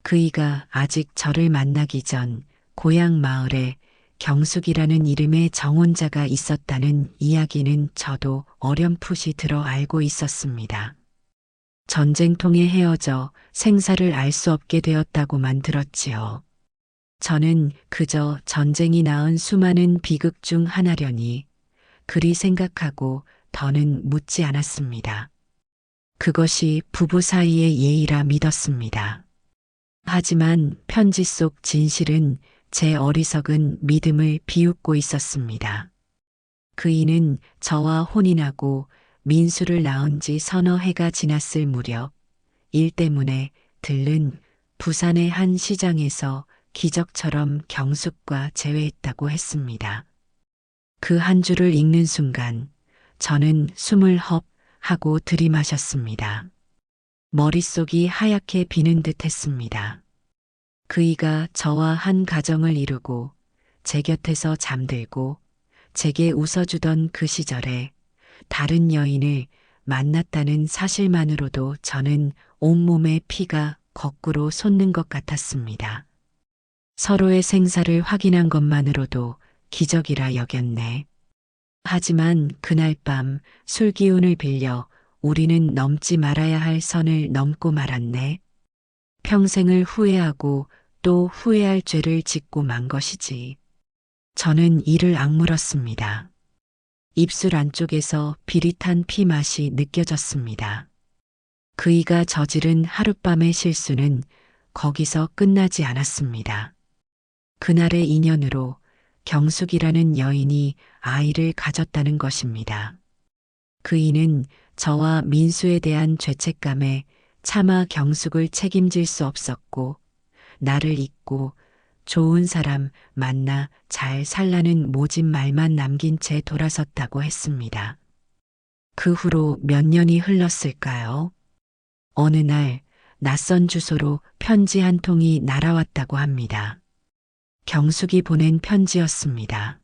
그이가 아직 저를 만나기 전 고향 마을에 경숙이라는 이름의 정혼자가 있었다는 이야기는 저도 어렴풋이 들어 알고 있었습니다. 전쟁통에 헤어져 생사를 알 수 없게 되었다고만 들었지요. 저는 그저 전쟁이 낳은 수많은 비극 중 하나려니 그리 생각하고 더는 묻지 않았습니다. 그것이 부부 사이의 예의라 믿었습니다. 하지만 편지 속 진실은 제 어리석은 믿음을 비웃고 있었습니다. 그이는 저와 혼인하고 민수를 낳은 지 서너 해가 지났을 무렵 일 때문에 들른 부산의 한 시장에서 기적처럼 경숙과 재회했다고 했습니다. 그 한 줄을 읽는 순간 저는 숨을 헙 하고 들이마셨습니다. 머릿속이 하얗게 비는 듯 했습니다. 그이가 저와 한 가정을 이루고 제 곁에서 잠들고 제게 웃어주던 그 시절에 다른 여인을 만났다는 사실만으로도 저는 온몸의 피가 거꾸로 솟는 것 같았습니다. 서로의 생사를 확인한 것만으로도 기적이라 여겼네. 하지만 그날 밤 술기운을 빌려 우리는 넘지 말아야 할 선을 넘고 말았네. 평생을 후회하고 또 후회할 죄를 짓고 만 것이지. 저는 이를 악물었습니다. 입술 안쪽에서 비릿한 피 맛이 느껴졌습니다. 그이가 저지른 하룻밤의 실수는 거기서 끝나지 않았습니다. 그날의 인연으로 경숙이라는 여인이 아이를 가졌다는 것입니다. 그이는 저와 민수에 대한 죄책감에 차마 경숙을 책임질 수 없었고 나를 잊고 좋은 사람 만나 잘 살라는 모진 말만 남긴 채 돌아섰다고 했습니다. 그 후로 몇 년이 흘렀을까요? 어느 날 낯선 주소로 편지 한 통이 날아왔다고 합니다. 경숙이 보낸 편지였습니다.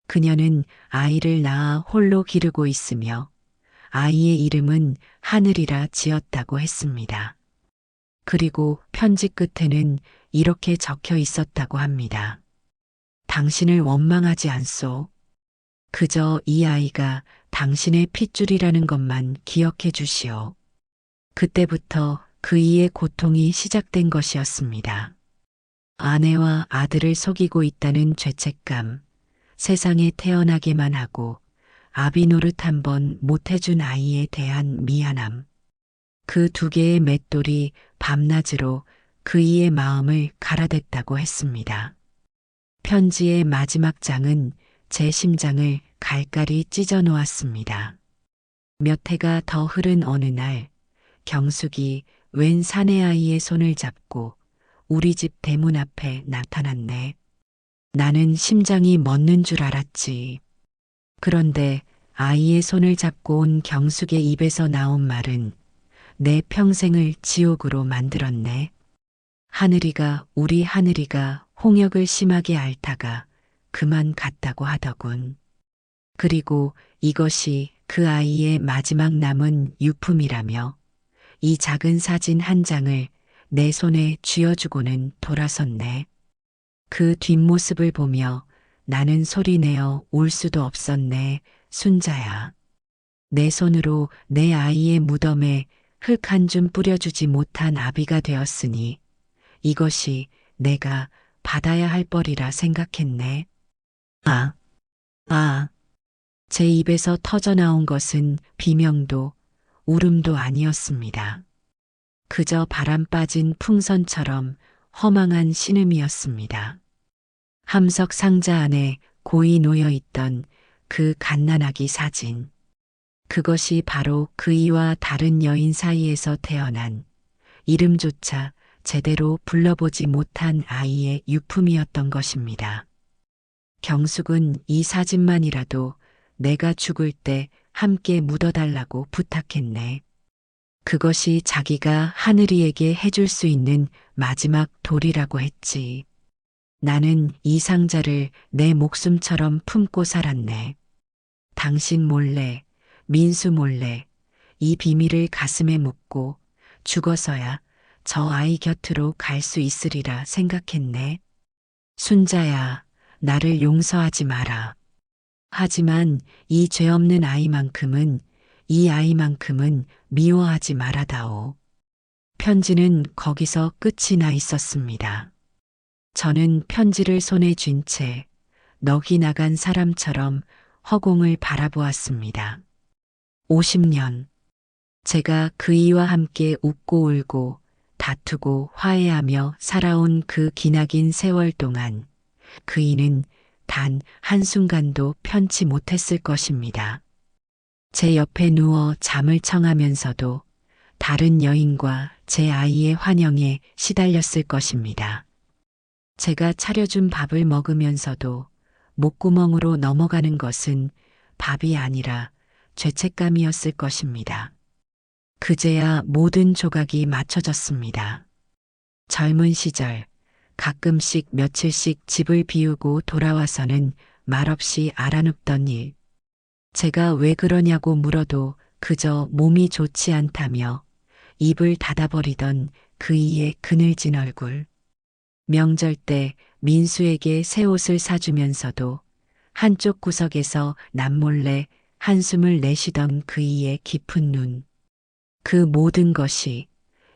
그녀는 아이를 낳아 홀로 기르고 있으며 아이의 이름은 하늘이라 지었다고 했습니다. 그리고 편지 끝에는 이렇게 적혀 있었다고 합니다. 당신을 원망하지 않소. 그저 이 아이가 당신의 핏줄이라는 것만 기억해 주시오. 그때부터 그이의 고통이 시작된 것이었습니다. 아내와 아들을 속이고 있다는 죄책감, 세상에 태어나게만 하고 아비 노릇 한 번 못해준 아이에 대한 미안함. 그 두 개의 맷돌이 밤낮으로 그이의 마음을 갈아댔다고 했습니다. 편지의 마지막 장은 제 심장을 갈갈이 찢어 놓았습니다. 몇 해가 더 흐른 어느 날 경숙이 웬 사내 아이의 손을 잡고 우리 집 대문 앞에 나타났네. 나는 심장이 멎는 줄 알았지. 그런데 아이의 손을 잡고 온 경숙의 입에서 나온 말은 내 평생을 지옥으로 만들었네. 우리 하늘이가 홍역을 심하게 앓다가 그만 갔다고 하더군. 그리고 이것이 그 아이의 마지막 남은 유품이라며 이 작은 사진 한 장을 내 손에 쥐어주고는 돌아섰네. 그 뒷모습을 보며 나는 소리내어 울 수도 없었네. 순자야. 내 손으로 내 아이의 무덤에 흙 한 줌 뿌려주지 못한 아비가 되었으니 이것이 내가 받아야 할 벌이라 생각했네. 아, 아. 제 입에서 터져나온 것은 비명도 울음도 아니었습니다. 그저 바람 빠진 풍선처럼 허망한 신음이었습니다. 함석 상자 안에 고이 놓여 있던 그 갓난아기 사진. 그것이 바로 그이와 다른 여인 사이에서 태어난 이름조차 제대로 불러보지 못한 아이의 유품이었던 것입니다. 경숙은 이 사진만이라도 내가 죽을 때 함께 묻어달라고 부탁했네. 그것이 자기가 하늘이에게 해줄 수 있는 마지막 도리라고 했지. 나는 이 상자를 내 목숨처럼 품고 살았네. 당신 몰래, 민수 몰래 이 비밀을 가슴에 묻고 죽어서야 저 아이 곁으로 갈 수 있으리라 생각했네. 순자야, 나를 용서하지 마라. 하지만 이 죄 없는 이 아이만큼은 미워하지 말아다오. 편지는 거기서 끝이 나 있었습니다. 저는 편지를 손에 쥔 채 넋이 나간 사람처럼 허공을 바라보았습니다. 50년. 제가 그이와 함께 웃고 울고 다투고 화해하며 살아온 그 기나긴 세월 동안 그이는 단 한순간도 편치 못했을 것입니다. 제 옆에 누워 잠을 청하면서도 다른 여인과 제 아이의 환영에 시달렸을 것입니다. 제가 차려준 밥을 먹으면서도 목구멍으로 넘어가는 것은 밥이 아니라 죄책감이었을 것입니다. 그제야 모든 조각이 맞춰졌습니다. 젊은 시절 가끔씩 며칠씩 집을 비우고 돌아와서는 말없이 알아눕던 일. 제가 왜 그러냐고 물어도 그저 몸이 좋지 않다며 입을 닫아버리던 그이의 그늘진 얼굴. 명절 때 민수에게 새 옷을 사주면서도 한쪽 구석에서 남몰래 한숨을 내쉬던 그이의 깊은 눈. 그 모든 것이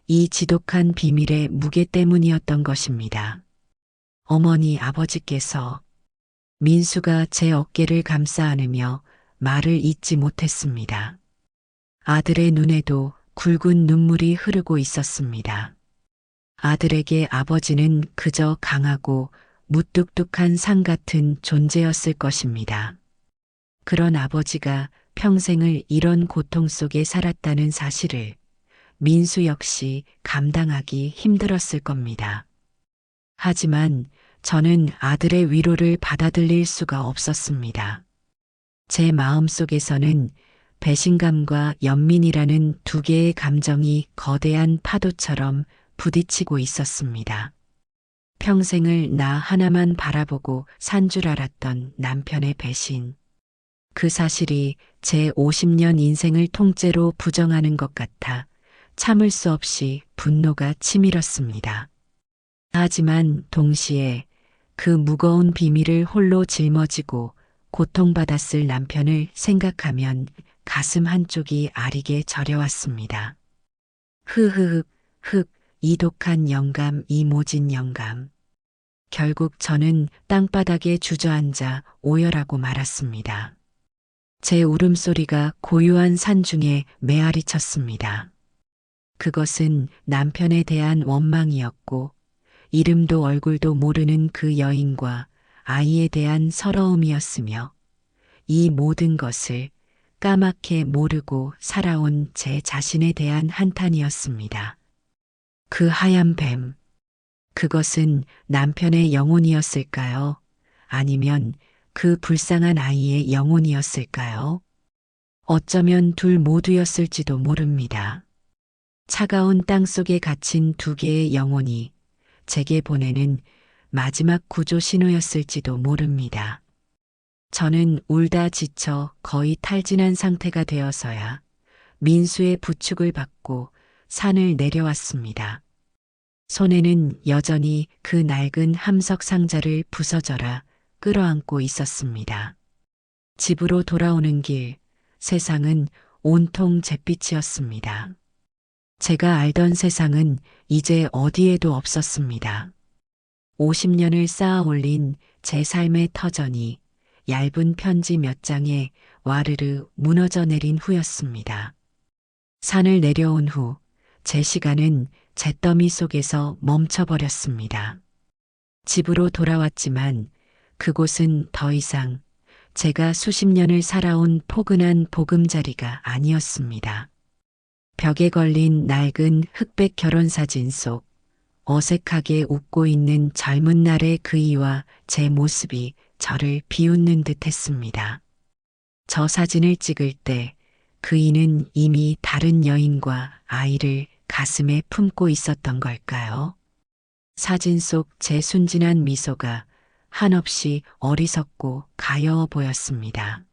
이 지독한 비밀의 무게 때문이었던 것입니다. 어머니 아버지께서 민수가 제 어깨를 감싸 안으며 말을 잇지 못했습니다. 아들의 눈에도 굵은 눈물이 흐르고 있었습니다. 아들에게 아버지는 그저 강하고 무뚝뚝한 산 같은 존재였을 것입니다. 그런 아버지가 평생을 이런 고통 속에 살았다는 사실을 민수 역시 감당하기 힘들었을 겁니다. 하지만 저는 아들의 위로를 받아들일 수가 없었습니다. 제 마음속에서는 배신감과 연민이라는 두 개의 감정이 거대한 파도처럼 부딪히고 있었습니다. 평생을 나 하나만 바라보고 산 줄 알았던 남편의 배신. 그 사실이 제 50년 인생을 통째로 부정하는 것 같아 참을 수 없이 분노가 치밀었습니다. 하지만 동시에 그 무거운 비밀을 홀로 짊어지고 고통받았을 남편을 생각하면 가슴 한쪽이 아리게 저려왔습니다. 이 독한 영감, 이 모진 영감. 결국 저는 땅바닥에 주저앉아 오열하고 말았습니다. 제 울음소리가 고요한 산중에 메아리 쳤습니다. 그것은 남편에 대한 원망이었고 이름도 얼굴도 모르는 그 여인과 아이에 대한 서러움이었으며 이 모든 것을 까맣게 모르고 살아온 제 자신에 대한 한탄이었습니다. 그 하얀 뱀, 그것은 남편의 영혼이었을까요? 아니면 그 불쌍한 아이의 영혼이었을까요? 어쩌면 둘 모두였을지도 모릅니다. 차가운 땅 속에 갇힌 두 개의 영혼이 제게 보내는 마지막 구조 신호였을지도 모릅니다. 저는 울다 지쳐 거의 탈진한 상태가 되어서야 민수의 부축을 받고 산을 내려왔습니다. 손에는 여전히 그 낡은 함석 상자를 부서져라 끌어안고 있었습니다. 집으로 돌아오는 길, 세상은 온통 잿빛이었습니다. 제가 알던 세상은 이제 어디에도 없었습니다. 50년을 쌓아 올린 제 삶의 터전이 얇은 편지 몇 장에 와르르 무너져 내린 후였습니다. 산을 내려온 후 제 시간은 잿더미 속에서 멈춰버렸습니다. 집으로 돌아왔지만 그곳은 더 이상 제가 수십 년을 살아온 포근한 보금자리가 아니었습니다. 벽에 걸린 낡은 흑백 결혼사진 속 어색하게 웃고 있는 젊은 날의 그이와 제 모습이 저를 비웃는 듯 했습니다. 저 사진을 찍을 때 그이는 이미 다른 여인과 아이를 가슴에 품고 있었던 걸까요? 사진 속 제 순진한 미소가 한없이 어리석고 가여워 보였습니다.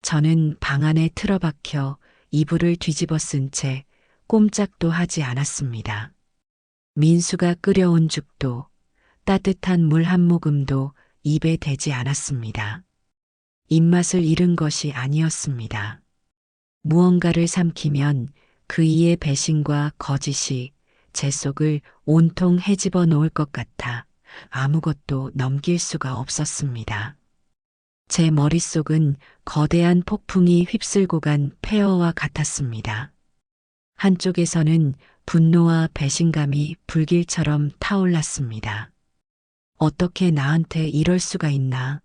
저는 방 안에 틀어박혀 이불을 뒤집어 쓴 채 꼼짝도 하지 않았습니다. 민수가 끓여온 죽도 따뜻한 물 한 모금도 입에 대지 않았습니다. 입맛을 잃은 것이 아니었습니다. 무언가를 삼키면 그이의 배신과 거짓이 제 속을 온통 헤집어 놓을 것 같아 아무것도 넘길 수가 없었습니다. 제 머릿속은 거대한 폭풍이 휩쓸고 간 폐허와 같았습니다. 한쪽에서는 분노와 배신감이 불길처럼 타올랐습니다. 어떻게 나한테 이럴 수가 있나?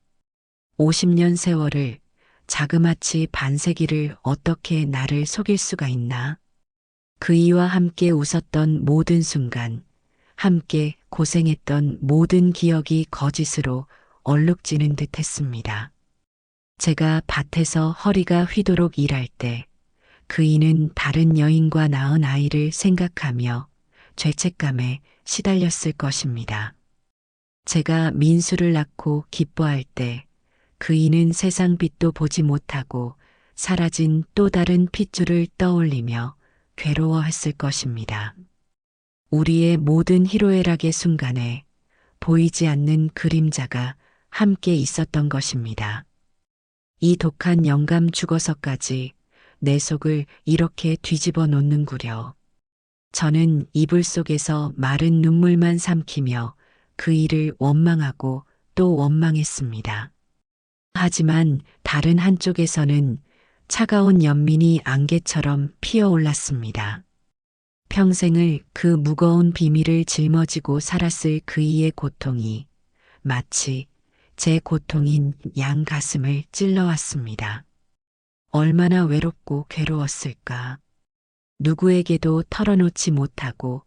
50년 세월을 자그마치 반세기를 어떻게 나를 속일 수가 있나? 그이와 함께 웃었던 모든 순간, 함께 고생했던 모든 기억이 거짓으로 얼룩지는 듯 했습니다. 제가 밭에서 허리가 휘도록 일할 때 그이는 다른 여인과 낳은 아이를 생각하며 죄책감에 시달렸을 것입니다. 제가 민수를 낳고 기뻐할 때 그이는 세상 빛도 보지 못하고 사라진 또 다른 핏줄을 떠올리며 괴로워했을 것입니다. 우리의 모든 희로애락의 순간에 보이지 않는 그림자가 함께 있었던 것입니다. 이 독한 영감 죽어서까지 내 속을 이렇게 뒤집어 놓는구려. 저는 이불 속에서 마른 눈물만 삼키며 그 일을 원망하고 또 원망했습니다. 하지만 다른 한쪽에서는 차가운 연민이 안개처럼 피어올랐습니다. 평생을 그 무거운 비밀을 짊어지고 살았을 그이의 고통이 마치 제 고통인 양 가슴을 찔러왔습니다. 얼마나 외롭고 괴로웠을까. 누구에게도 털어놓지 못하고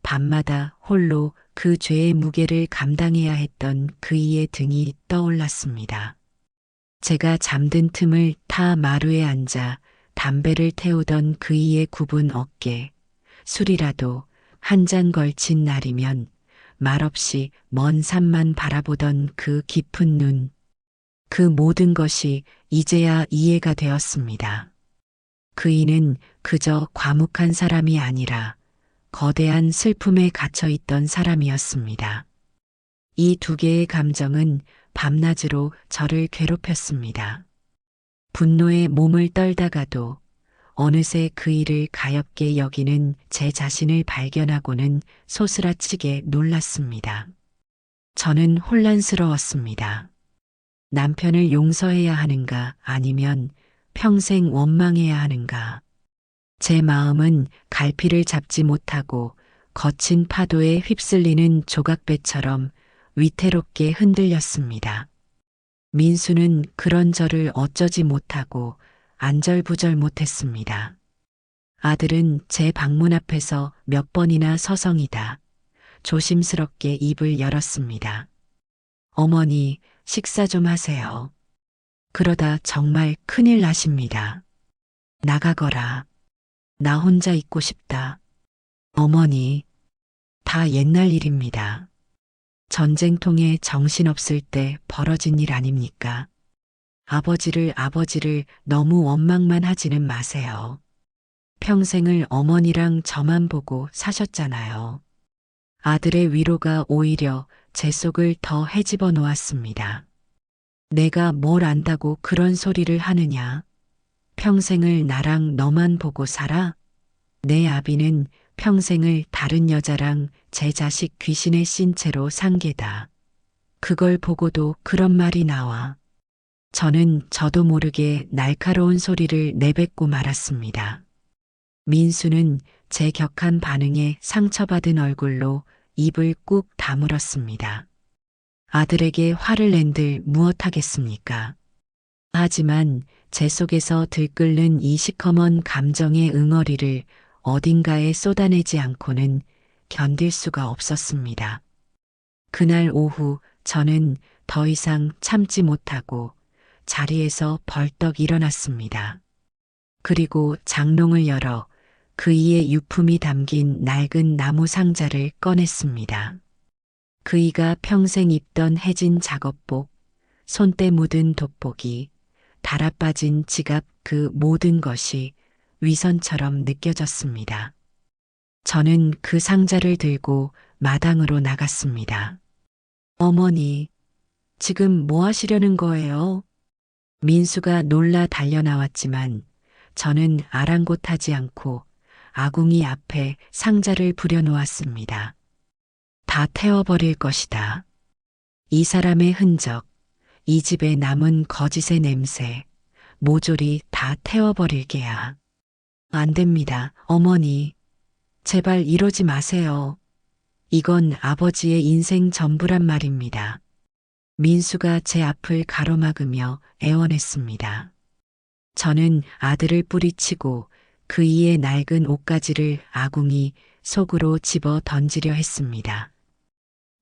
밤마다 홀로 그 죄의 무게를 감당해야 했던 그이의 등이 떠올랐습니다. 제가 잠든 틈을 타 마루에 앉아 담배를 태우던 그이의 굽은 어깨, 술이라도 한 잔 걸친 날이면 말없이 먼 산만 바라보던 그 깊은 눈, 그 모든 것이 이제야 이해가 되었습니다. 그이는 그저 과묵한 사람이 아니라 거대한 슬픔에 갇혀 있던 사람이었습니다. 이 두 개의 감정은 밤낮으로 저를 괴롭혔습니다. 분노에 몸을 떨다가도 어느새 그 일을 가엾게 여기는 제 자신을 발견하고는 소스라치게 놀랐습니다. 저는 혼란스러웠습니다. 남편을 용서해야 하는가 아니면 평생 원망해야 하는가. 제 마음은 갈피를 잡지 못하고 거친 파도에 휩쓸리는 조각배처럼 위태롭게 흔들렸습니다. 민수는 그런 저를 어쩌지 못하고 안절부절 못했습니다. 아들은 제 방문 앞에서 몇 번이나 서성이다 조심스럽게 입을 열었습니다. 어머니, 식사 좀 하세요. 그러다 정말 큰일 나십니다. 나가거라. 나 혼자 있고 싶다. 어머니, 다 옛날 일입니다. 전쟁통에 정신없을 때 벌어진 일 아닙니까? 아버지를 너무 원망만 하지는 마세요. 평생을 어머니랑 저만 보고 사셨잖아요. 아들의 위로가 오히려 제 속을 더 헤집어 놓았습니다. 내가 뭘 안다고 그런 소리를 하느냐? 평생을 나랑 너만 보고 살아? 내 아비는 평생을 다른 여자랑 제 자식 귀신에 씬 채로 산 게다. 그걸 보고도 그런 말이 나와. 저는 저도 모르게 날카로운 소리를 내뱉고 말았습니다. 민수는 제 격한 반응에 상처받은 얼굴로 입을 꾹 다물었습니다. 아들에게 화를 낸들 무엇하겠습니까? 하지만 제 속에서 들끓는 이 시커먼 감정의 응어리를 어딘가에 쏟아내지 않고는 견딜 수가 없었습니다. 그날 오후 저는 더 이상 참지 못하고 자리에서 벌떡 일어났습니다. 그리고 장롱을 열어 그 위에 유품이 담긴 낡은 나무 상자를 꺼냈습니다. 그이가 평생 입던 해진 작업복, 손때 묻은 돋보기, 달아빠진 지갑 그 모든 것이 위선처럼 느껴졌습니다. 저는 그 상자를 들고 마당으로 나갔습니다. 어머니, 지금 뭐 하시려는 거예요? 민수가 놀라 달려나왔지만 저는 아랑곳하지 않고 아궁이 앞에 상자를 부려놓았습니다. 다 태워버릴 것이다. 이 사람의 흔적, 이 집에 남은 거짓의 냄새, 모조리 다 태워버릴 게야. 안 됩니다, 어머니. 제발 이러지 마세요. 이건 아버지의 인생 전부란 말입니다. 민수가 제 앞을 가로막으며 애원했습니다. 저는 아들을 뿌리치고 그 위에 낡은 옷가지를 아궁이 속으로 집어 던지려 했습니다.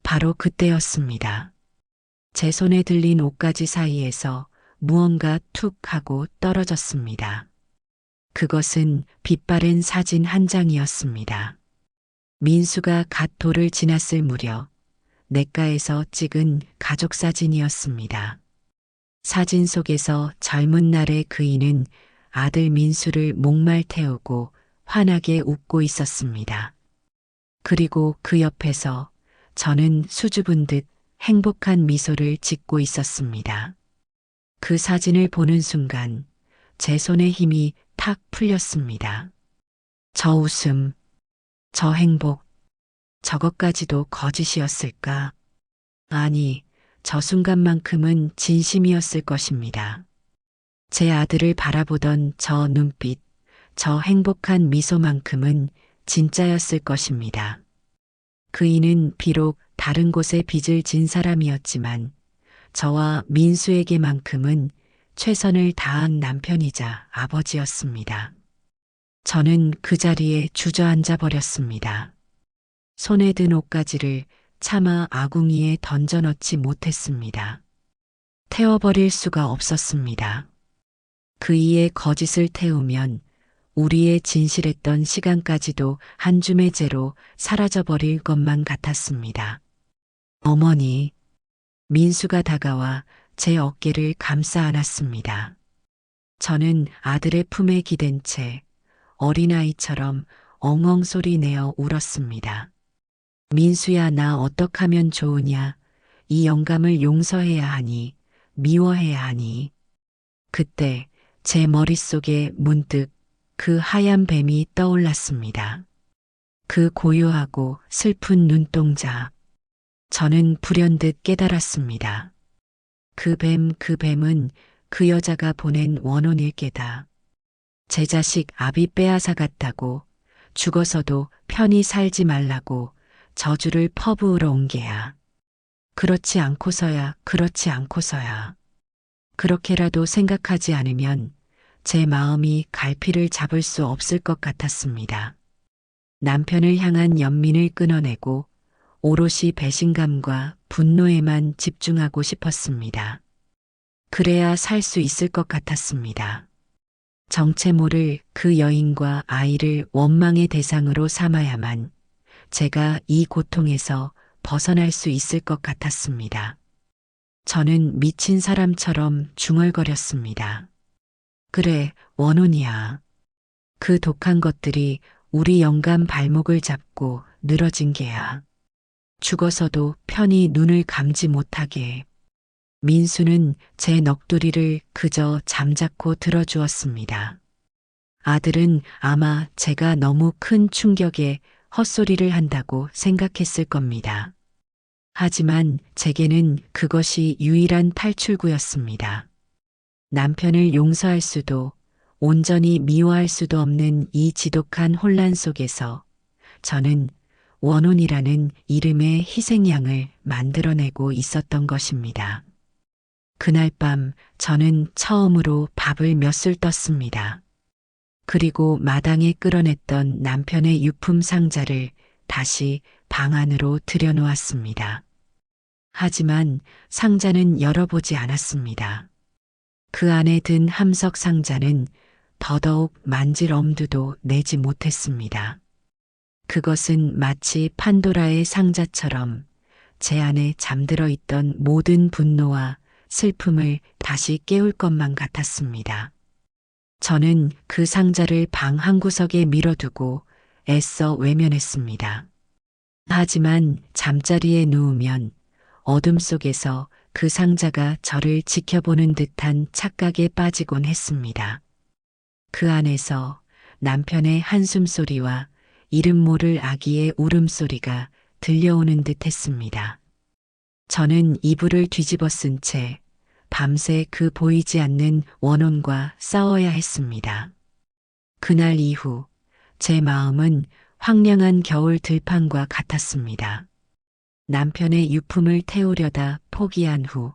바로 그때였습니다. 제 손에 들린 옷가지 사이에서 무언가 툭 하고 떨어졌습니다. 그것은 빛바랜 사진 한 장이었습니다. 민수가 갓 돌을 지났을 무렵 냇가에서 찍은 가족 사진이었습니다. 사진 속에서 젊은 날의 그이는 아들 민수를 목말 태우고 환하게 웃고 있었습니다. 그리고 그 옆에서 저는 수줍은 듯 행복한 미소를 짓고 있었습니다. 그 사진을 보는 순간 제 손의 힘이 탁 풀렸습니다. 저 웃음, 저 행복, 저것까지도 거짓이었을까? 아니, 저 순간만큼은 진심이었을 것입니다. 제 아들을 바라보던 저 눈빛, 저 행복한 미소만큼은 진짜였을 것입니다. 그이는 비록 다른 곳에 빚을 진 사람이었지만 저와 민수에게만큼은 최선을 다한 남편이자 아버지였습니다. 저는 그 자리에 주저앉아 버렸습니다. 손에 든 옷가지를 차마 아궁이에 던져넣지 못했습니다. 태워버릴 수가 없었습니다. 그이의 거짓을 태우면 우리의 진실했던 시간까지도 한 줌의 재로 사라져버릴 것만 같았습니다. 어머니, 민수가 다가와 제 어깨를 감싸 안았습니다. 저는 아들의 품에 기댄 채 어린아이처럼 엉엉 소리 내어 울었습니다. 민수야, 나 어떡하면 좋으냐? 이 영감을 용서해야 하니, 미워해야 하니. 그때 제 머릿속에 문득 그 하얀 뱀이 떠올랐습니다. 그 고요하고 슬픈 눈동자. 저는 불현듯 깨달았습니다. 그 뱀은 그 여자가 보낸 원혼일 게다. 제 자식 아비 빼앗아 갔다고, 죽어서도 편히 살지 말라고 저주를 퍼부으러 온 게야. 그렇지 않고서야. 그렇게라도 생각하지 않으면 제 마음이 갈피를 잡을 수 없을 것 같았습니다. 남편을 향한 연민을 끊어내고 오롯이 배신감과 분노에만 집중하고 싶었습니다. 그래야 살 수 있을 것 같았습니다. 정체 모를 그 여인과 아이를 원망의 대상으로 삼아야만 제가 이 고통에서 벗어날 수 있을 것 같았습니다. 저는 미친 사람처럼 중얼거렸습니다. 그래, 원혼이야. 그 독한 것들이 우리 영감 발목을 잡고 늘어진 게야. 죽어서도 편히 눈을 감지 못하게. 민수는 제 넋두리를 그저 잠자코 들어주었습니다. 아들은 아마 제가 너무 큰 충격에 헛소리를 한다고 생각했을 겁니다. 하지만 제게는 그것이 유일한 탈출구였습니다. 남편을 용서할 수도 온전히 미워할 수도 없는 이 지독한 혼란 속에서 저는 원혼이라는 이름의 희생양을 만들어내고 있었던 것입니다. 그날 밤 저는 처음으로 밥을 몇 술 떴습니다. 그리고 마당에 끌어냈던 남편의 유품 상자를 다시 방 안으로 들여놓았습니다. 하지만 상자는 열어보지 않았습니다. 그 안에 든 함석 상자는 더더욱 만질 엄두도 내지 못했습니다. 그것은 마치 판도라의 상자처럼 제 안에 잠들어 있던 모든 분노와 슬픔을 다시 깨울 것만 같았습니다. 저는 그 상자를 방 한구석에 밀어두고 애써 외면했습니다. 하지만 잠자리에 누우면 어둠 속에서 그 상자가 저를 지켜보는 듯한 착각에 빠지곤 했습니다. 그 안에서 남편의 한숨소리와 이름 모를 아기의 울음소리가 들려오는 듯 했습니다. 저는 이불을 뒤집어 쓴 채 밤새 그 보이지 않는 원혼과 싸워야 했습니다. 그날 이후 제 마음은 황량한 겨울 들판과 같았습니다. 남편의 유품을 태우려다 포기한 후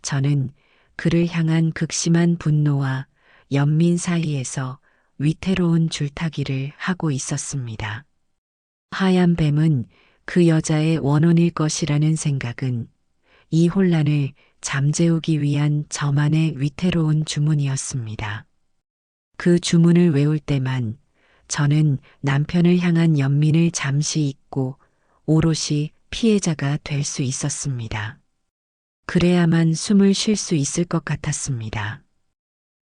저는 그를 향한 극심한 분노와 연민 사이에서 위태로운 줄타기를 하고 있었습니다. 하얀 뱀은 그 여자의 원혼일 것이라는 생각은 이 혼란을 잠재우기 위한 저만의 위태로운 주문이었습니다. 그 주문을 외울 때만 저는 남편을 향한 연민을 잠시 잊고 오롯이 피해자가 될 수 있었습니다. 그래야만 숨을 쉴 수 있을 것 같았습니다.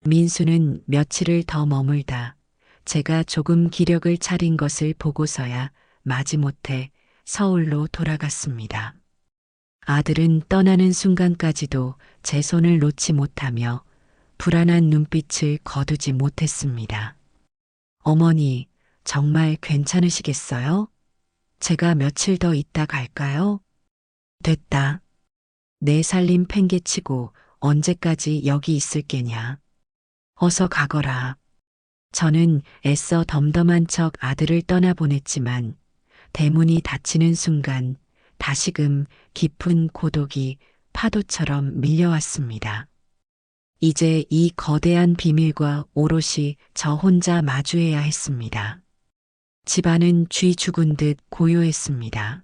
민수는 며칠을 더 머물다 제가 조금 기력을 차린 것을 보고서야 마지못해 서울로 돌아갔습니다. 아들은 떠나는 순간까지도 제 손을 놓지 못하며 불안한 눈빛을 거두지 못했습니다. 어머니, 정말 괜찮으시겠어요? 제가 며칠 더 있다 갈까요? 됐다. 내 살림 팽개치고 언제까지 여기 있을 게냐. 어서 가거라. 저는 애써 덤덤한 척 아들을 떠나보냈지만 대문이 닫히는 순간 다시금 깊은 고독이 파도처럼 밀려왔습니다. 이제 이 거대한 비밀과 오롯이 저 혼자 마주해야 했습니다. 집안은 쥐 죽은 듯 고요했습니다.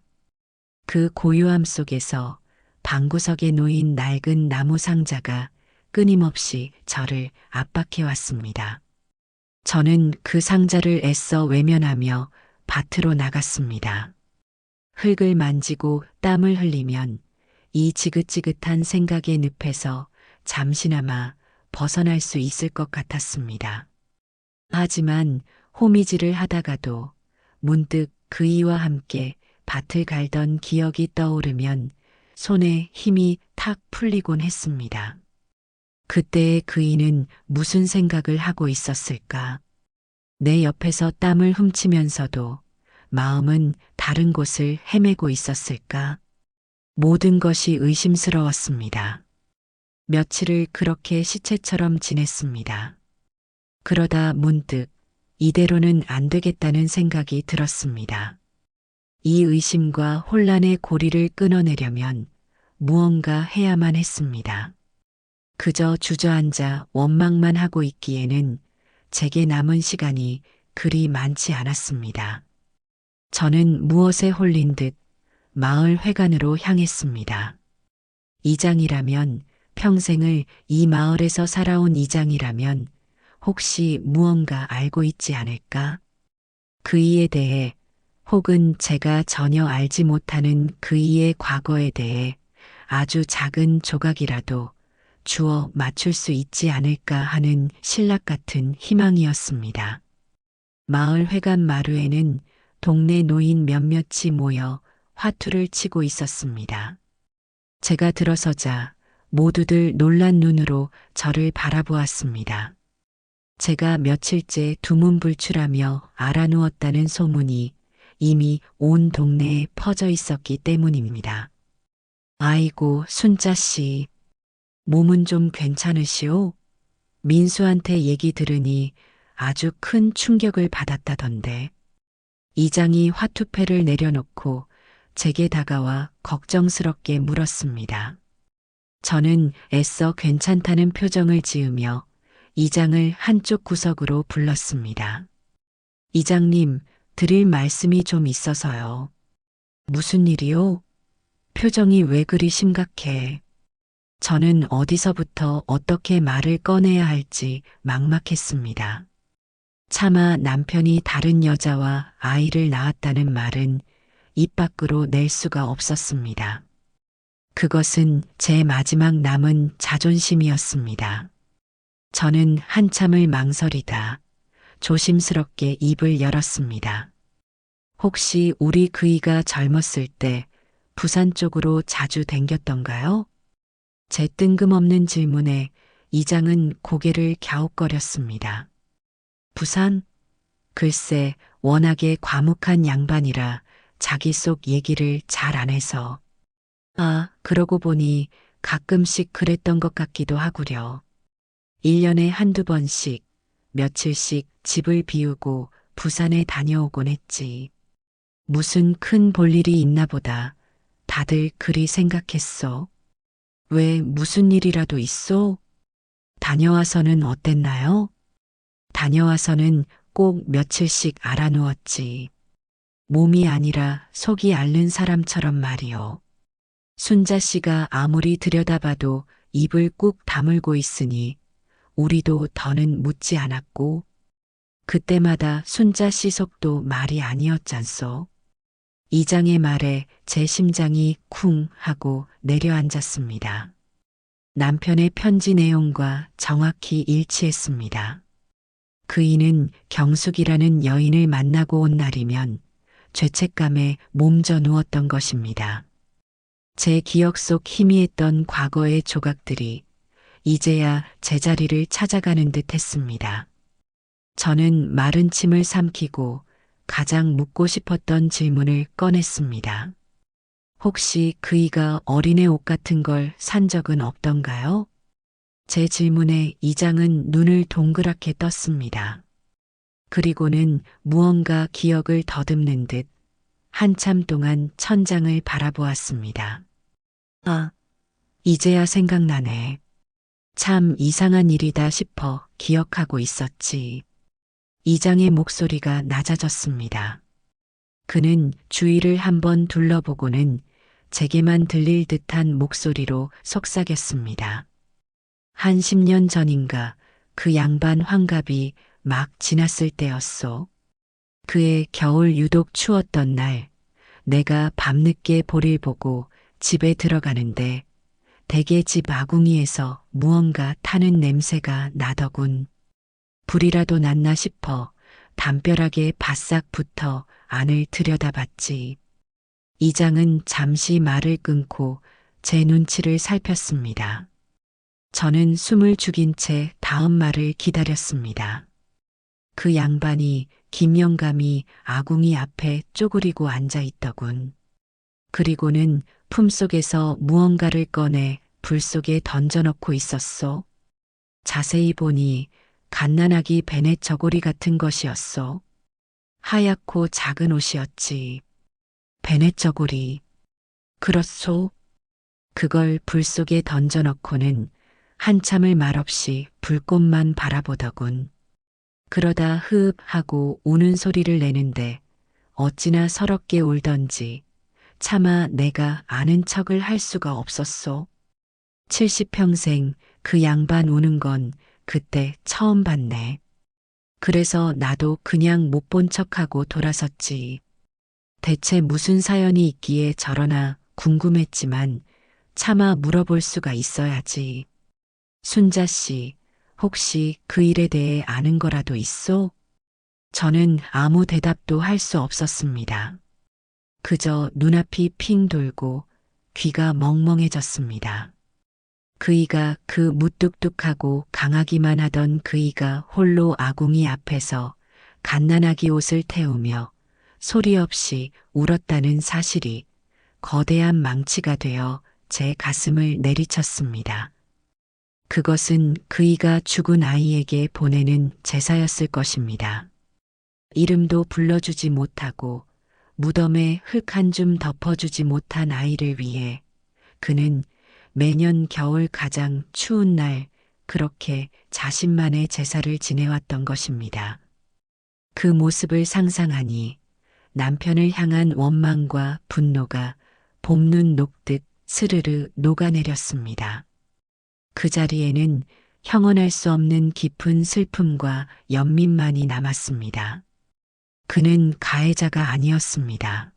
그 고요함 속에서 방구석에 놓인 낡은 나무 상자가 끊임없이 저를 압박해왔습니다. 저는 그 상자를 애써 외면하며 밭으로 나갔습니다. 흙을 만지고 땀을 흘리면 이 지긋지긋한 생각의 늪에서 잠시나마 벗어날 수 있을 것 같았습니다. 하지만 호미질을 하다가도 문득 그이와 함께 밭을 갈던 기억이 떠오르면 손에 힘이 탁 풀리곤 했습니다. 그때의 그이는 무슨 생각을 하고 있었을까? 내 옆에서 땀을 훔치면서도 마음은 다른 곳을 헤매고 있었을까? 모든 것이 의심스러웠습니다. 며칠을 그렇게 시체처럼 지냈습니다. 그러다 문득 이대로는 안 되겠다는 생각이 들었습니다. 이 의심과 혼란의 고리를 끊어내려면 무언가 해야만 했습니다. 그저 주저앉아 원망만 하고 있기에는 제게 남은 시간이 그리 많지 않았습니다. 저는 무엇에 홀린 듯 마을 회관으로 향했습니다. 이장이라면, 평생을 이 마을에서 살아온 이장이라면 혹시 무언가 알고 있지 않을까? 그이에 대해, 혹은 제가 전혀 알지 못하는 그이의 과거에 대해 아주 작은 조각이라도 주어 맞출 수 있지 않을까 하는 신락 같은 희망이었습니다. 마을 회관 마루에는 동네 노인 몇몇이 모여 화투를 치고 있었습니다. 제가 들어서자 모두들 놀란 눈으로 저를 바라보았습니다. 제가 며칠째 두문불출하며 알아누웠다는 소문이 이미 온 동네에 퍼져 있었기 때문입니다. 아이고, 순자씨, 몸은 좀 괜찮으시오? 민수한테 얘기 들으니 아주 큰 충격을 받았다던데. 이장이 화투패를 내려놓고 제게 다가와 걱정스럽게 물었습니다. 저는 애써 괜찮다는 표정을 지으며 이장을 한쪽 구석으로 불렀습니다. 이장님, 드릴 말씀이 좀 있어서요. 무슨 일이요? 표정이 왜 그리 심각해? 저는 어디서부터 어떻게 말을 꺼내야 할지 막막했습니다. 차마 남편이 다른 여자와 아이를 낳았다는 말은 입 밖으로 낼 수가 없었습니다. 그것은 제 마지막 남은 자존심이었습니다. 저는 한참을 망설이다 조심스럽게 입을 열었습니다. 혹시 우리 그이가 젊었을 때 부산 쪽으로 자주 댕겼던가요? 제 뜬금없는 질문에 이장은 고개를 갸웃거렸습니다. 부산? 글쎄, 워낙에 과묵한 양반이라 자기 속 얘기를 잘 안 해서. 아, 그러고 보니 가끔씩 그랬던 것 같기도 하구려. 1년에 한두 번씩, 며칠씩 집을 비우고 부산에 다녀오곤 했지. 무슨 큰 볼일이 있나 보다. 다들 그리 생각했어. 왜 무슨 일이라도 있어? 다녀와서는 어땠나요? 다녀와서는 꼭 며칠씩 알아누웠지. 몸이 아니라 속이 앓는 사람처럼 말이요. 순자 씨가 아무리 들여다봐도 입을 꾹 다물고 있으니 우리도 더는 묻지 않았고, 그때마다 순자 씨 속도 말이 아니었잖소. 이장의 말에 제 심장이 쿵 하고 내려앉았습니다. 남편의 편지 내용과 정확히 일치했습니다. 그이는 경숙이라는 여인을 만나고 온 날이면 죄책감에 몸져 누웠던 것입니다. 제 기억 속 희미했던 과거의 조각들이 이제야 제자리를 찾아가는 듯 했습니다. 저는 마른 침을 삼키고 가장 묻고 싶었던 질문을 꺼냈습니다. 혹시 그이가 어린애 옷 같은 걸 산 적은 없던가요? 제 질문에 이장은 눈을 동그랗게 떴습니다. 그리고는 무언가 기억을 더듬는 듯 한참 동안 천장을 바라보았습니다. 아, 이제야 생각나네. 참 이상한 일이다 싶어 기억하고 있었지. 이장의 목소리가 낮아졌습니다. 그는 주위를 한번 둘러보고는 제게만 들릴 듯한 목소리로 속삭였습니다. 한 10년 전인가 그 양반 환갑이 막 지났을 때였소. 그해 겨울 유독 추웠던 날, 내가 밤늦게 볼일 보고 집에 들어가는데 대개 집 아궁이에서 무언가 타는 냄새가 나더군. 불이라도 났나 싶어 담벼락에 바싹 붙어 안을 들여다봤지. 이장은 잠시 말을 끊고 제 눈치를 살폈습니다. 저는 숨을 죽인 채 다음 말을 기다렸습니다. 그 양반이 김영감이 아궁이 앞에 쪼그리고 앉아 있더군. 그리고는 품속에서 무언가를 꺼내 불 속에 던져넣고 있었소. 자세히 보니 갓난아기 베네 저고리 같은 것이었소. 하얗고 작은 옷이었지. 베네 저고리. 그렇소. 그걸 불 속에 던져넣고는 한참을 말없이 불꽃만 바라보더군. 그러다 흐읍 하고 우는 소리를 내는데 어찌나 서럽게 울던지 차마 내가 아는 척을 할 수가 없었소. 70평생 그 양반 우는 건 그때 처음 봤네. 그래서 나도 그냥 못 본 척하고 돌아섰지. 대체 무슨 사연이 있기에 저러나 궁금했지만 차마 물어볼 수가 있어야지. 순자 씨, 혹시 그 일에 대해 아는 거라도 있소? 저는 아무 대답도 할 수 없었습니다. 그저 눈앞이 핑 돌고 귀가 멍멍해졌습니다. 그이가 그 무뚝뚝하고 강하기만 하던 그이가 홀로 아궁이 앞에서 갓난아기 옷을 태우며 소리 없이 울었다는 사실이 거대한 망치가 되어 제 가슴을 내리쳤습니다. 그것은 그이가 죽은 아이에게 보내는 제사였을 것입니다. 이름도 불러주지 못하고 무덤에 흙 한 줌 덮어주지 못한 아이를 위해 그는 매년 겨울 가장 추운 날 그렇게 자신만의 제사를 지내왔던 것입니다. 그 모습을 상상하니 남편을 향한 원망과 분노가 봄눈 녹듯 스르르 녹아내렸습니다. 그 자리에는 형언할 수 없는 깊은 슬픔과 연민만이 남았습니다. 그는 가해자가 아니었습니다.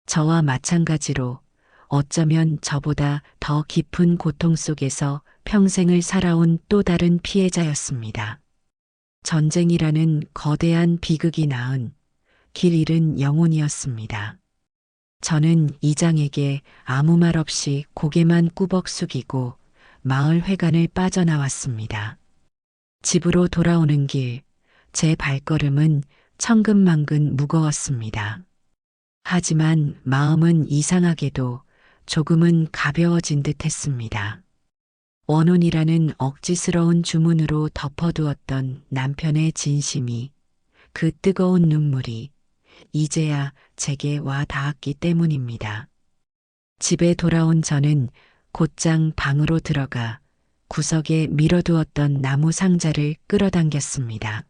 저와 마찬가지로 어쩌면 저보다 더 깊은 고통 속에서 평생을 살아온 또 다른 피해자였습니다. 전쟁이라는 거대한 비극이 낳은 길 잃은 영혼이었습니다. 저는 이장에게 아무 말 없이 고개만 꾸벅 숙이고 마을 회관을 빠져나왔습니다. 집으로 돌아오는 길, 제 발걸음은 천근만근 무거웠습니다. 하지만 마음은 이상하게도 조금은 가벼워진 듯 했습니다. 원혼이라는 억지스러운 주문으로 덮어두었던 남편의 진심이, 그 뜨거운 눈물이 이제야 제게 와 닿았기 때문입니다. 집에 돌아온 저는 곧장 방으로 들어가 구석에 밀어두었던 나무 상자를 끌어당겼습니다.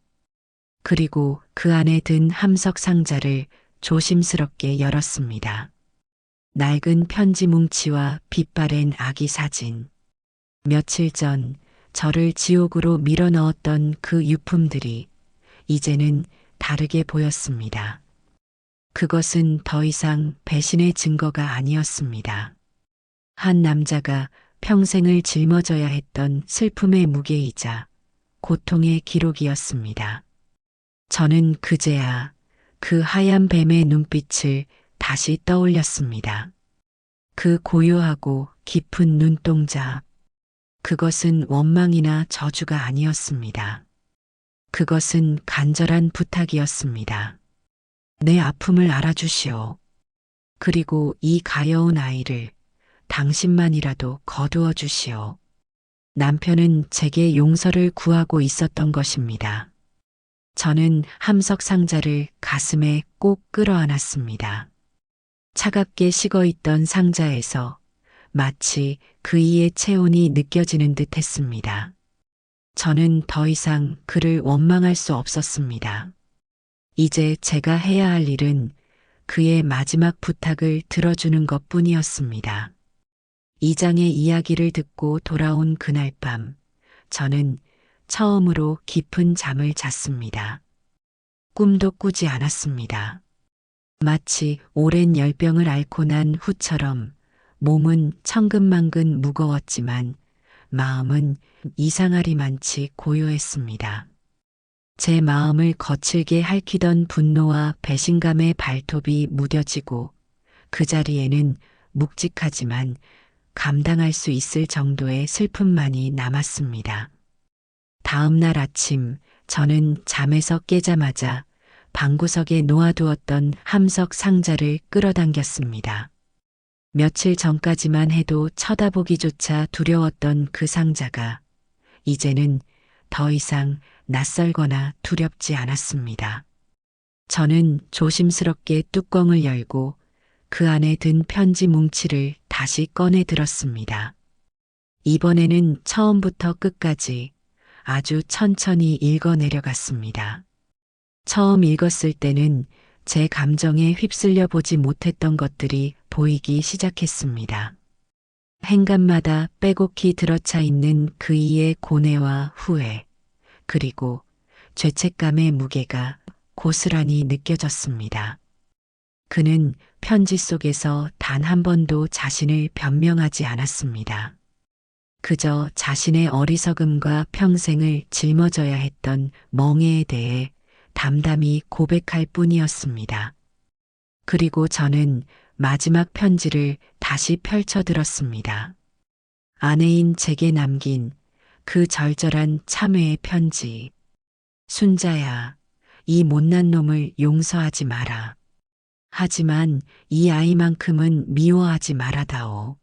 그리고 그 안에 든 함석 상자를 조심스럽게 열었습니다. 낡은 편지 뭉치와 빛바랜 아기 사진. 며칠 전 저를 지옥으로 밀어넣었던 그 유품들이 이제는 다르게 보였습니다. 그것은 더 이상 배신의 증거가 아니었습니다. 한 남자가 평생을 짊어져야 했던 슬픔의 무게이자 고통의 기록이었습니다. 저는 그제야 그 하얀 뱀의 눈빛을 다시 떠올렸습니다. 그 고요하고 깊은 눈동자. 그것은 원망이나 저주가 아니었습니다. 그것은 간절한 부탁이었습니다. 내 아픔을 알아주시오. 그리고 이 가여운 아이를 당신만이라도 거두어 주시오. 남편은 제게 용서를 구하고 있었던 것입니다. 저는 함석 상자를 가슴에 꼭 끌어안았습니다. 차갑게 식어있던 상자에서 마치 그이의 체온이 느껴지는 듯 했습니다. 저는 더 이상 그를 원망할 수 없었습니다. 이제 제가 해야 할 일은 그의 마지막 부탁을 들어주는 것 뿐이었습니다. 이장의 이야기를 듣고 돌아온 그날 밤, 저는 처음으로 깊은 잠을 잤습니다. 꿈도 꾸지 않았습니다. 마치 오랜 열병을 앓고 난 후처럼 몸은 천근만근 무거웠지만 마음은 이상하리만치 고요했습니다. 제 마음을 거칠게 핥히던 분노와 배신감의 발톱이 무뎌지고 그 자리에는 묵직하지만 감당할 수 있을 정도의 슬픔만이 남았습니다. 다음 날 아침 저는 잠에서 깨자마자 방구석에 놓아두었던 함석 상자를 끌어당겼습니다. 며칠 전까지만 해도 쳐다보기조차 두려웠던 그 상자가 이제는 더 이상 낯설거나 두렵지 않았습니다. 저는 조심스럽게 뚜껑을 열고 그 안에 든 편지 뭉치를 다시 꺼내 들었습니다. 이번에는 처음부터 끝까지 아주 천천히 읽어 내려갔습니다. 처음 읽었을 때는 제 감정에 휩쓸려 보지 못했던 것들이 보이기 시작했습니다. 행간마다 빼곡히 들어차 있는 그이의 고뇌와 후회, 그리고 죄책감의 무게가 고스란히 느껴졌습니다. 그는 편지 속에서 단 한 번도 자신을 변명하지 않았습니다. 그저 자신의 어리석음과 평생을 짊어져야 했던 멍해에 대해 담담히 고백할 뿐이었습니다. 그리고 저는 마지막 편지를 다시 펼쳐 들었습니다. 아내인 제게 남긴 그 절절한 참회의 편지. 순자야, 이 못난 놈을 용서하지 마라. 하지만 이 아이만큼은 미워하지 말아다오.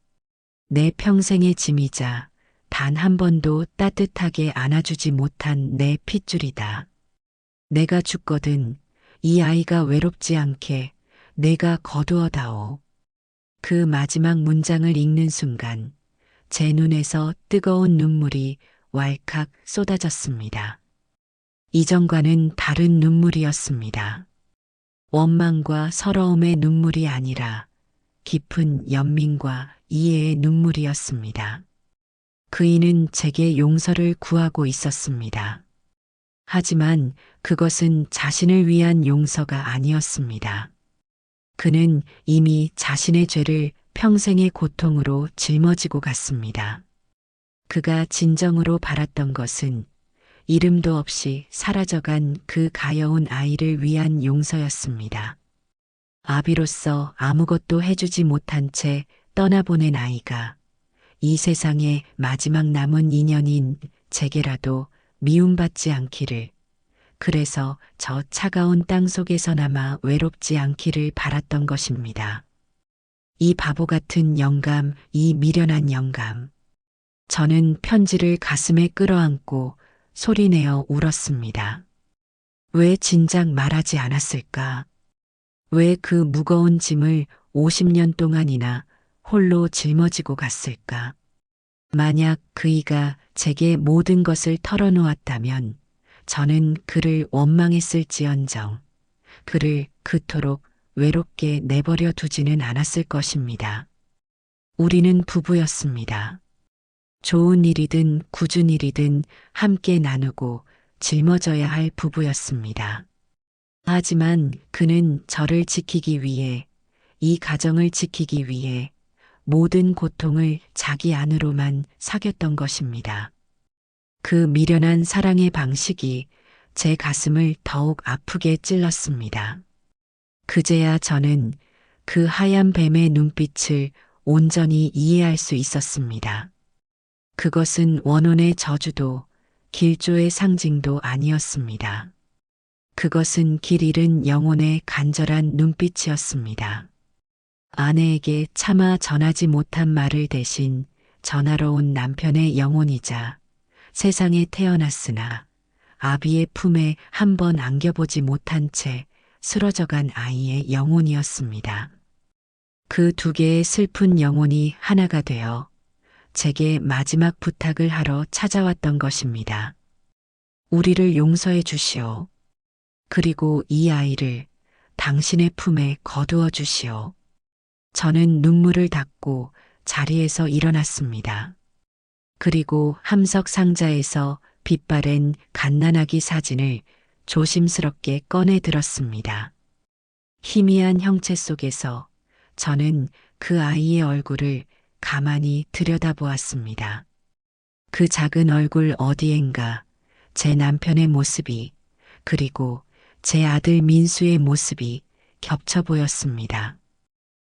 내 평생의 짐이자 단 한 번도 따뜻하게 안아주지 못한 내 핏줄이다. 내가 죽거든 이 아이가 외롭지 않게 내가 거두어다오. 그 마지막 문장을 읽는 순간 제 눈에서 뜨거운 눈물이 왈칵 쏟아졌습니다. 이전과는 다른 눈물이었습니다. 원망과 서러움의 눈물이 아니라 깊은 연민과 이해의 눈물이었습니다. 그이는 제게 용서를 구하고 있었습니다. 하지만 그것은 자신을 위한 용서가 아니었습니다. 그는 이미 자신의 죄를 평생의 고통으로 짊어지고 갔습니다. 그가 진정으로 바랐던 것은 이름도 없이 사라져간 그 가여운 아이를 위한 용서였습니다. 아비로서 아무것도 해주지 못한 채 떠나보낸 아이가 이 세상의 마지막 남은 인연인 제게라도 미움받지 않기를, 그래서 저 차가운 땅 속에서나마 외롭지 않기를 바랐던 것입니다. 이 바보 같은 영감, 이 미련한 영감. 저는 편지를 가슴에 끌어안고 소리내어 울었습니다. 왜 진작 말하지 않았을까? 왜 그 무거운 짐을 50년 동안이나 홀로 짊어지고 갔을까? 만약 그이가 제게 모든 것을 털어놓았다면 저는 그를 원망했을지언정 그를 그토록 외롭게 내버려 두지는 않았을 것입니다. 우리는 부부였습니다. 좋은 일이든 굳은 일이든 함께 나누고 짊어져야 할 부부였습니다. 하지만 그는 저를 지키기 위해, 이 가정을 지키기 위해 모든 고통을 자기 안으로만 사겼던 것입니다. 그 미련한 사랑의 방식이 제 가슴을 더욱 아프게 찔렀습니다. 그제야 저는 그 하얀 뱀의 눈빛을 온전히 이해할 수 있었습니다. 그것은 원혼의 저주도 길조의 상징도 아니었습니다. 그것은 길 잃은 영혼의 간절한 눈빛이었습니다. 아내에게 차마 전하지 못한 말을 대신 전하러 온 남편의 영혼이자 세상에 태어났으나 아비의 품에 한 번 안겨보지 못한 채 쓰러져간 아이의 영혼이었습니다. 그 두 개의 슬픈 영혼이 하나가 되어 제게 마지막 부탁을 하러 찾아왔던 것입니다. 우리를 용서해 주시오. 그리고 이 아이를 당신의 품에 거두어 주시오. 저는 눈물을 닦고 자리에서 일어났습니다. 그리고 함석 상자에서 빛바랜 갓난아기 사진을 조심스럽게 꺼내 들었습니다. 희미한 형체 속에서 저는 그 아이의 얼굴을 가만히 들여다보았습니다. 그 작은 얼굴 어디엔가 제 남편의 모습이, 그리고 제 아들 민수의 모습이 겹쳐 보였습니다.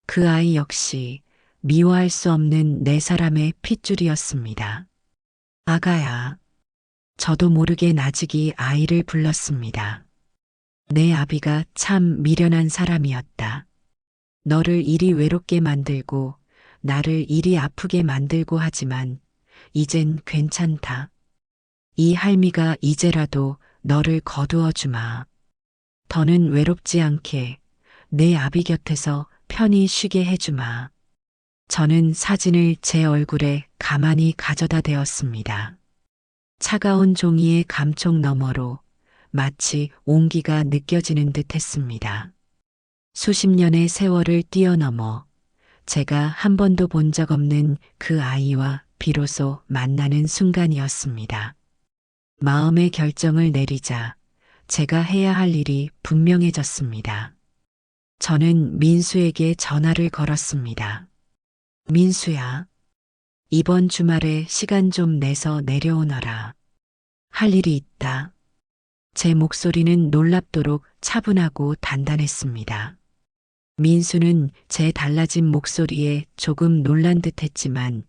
그 아이 역시 미워할 수 없는 네 사람의 핏줄이었습니다. 아가야. 저도 모르게 나직이 아이를 불렀습니다. 내 아비가 참 미련한 사람이었다. 너를 이리 외롭게 만들고 나를 이리 아프게 만들고 하지만 이젠 괜찮다. 이 할미가 이제라도 너를 거두어 주마. 더는 외롭지 않게 내 아비 곁에서 편히 쉬게 해주마. 저는 사진을 제 얼굴에 가만히 가져다 대었습니다. 차가운 종이의 감촉 너머로 마치 온기가 느껴지는 듯 했습니다. 수십 년의 세월을 뛰어넘어 제가 한 번도 본 적 없는 그 아이와 비로소 만나는 순간이었습니다. 마음의 결정을 내리자 제가 해야 할 일이 분명해졌습니다. 저는 민수에게 전화를 걸었습니다. 민수야, 이번 주말에 시간 좀 내서 내려오너라. 할 일이 있다. 제 목소리는 놀랍도록 차분하고 단단했습니다. 민수는 제 달라진 목소리에 조금 놀란 듯 했지만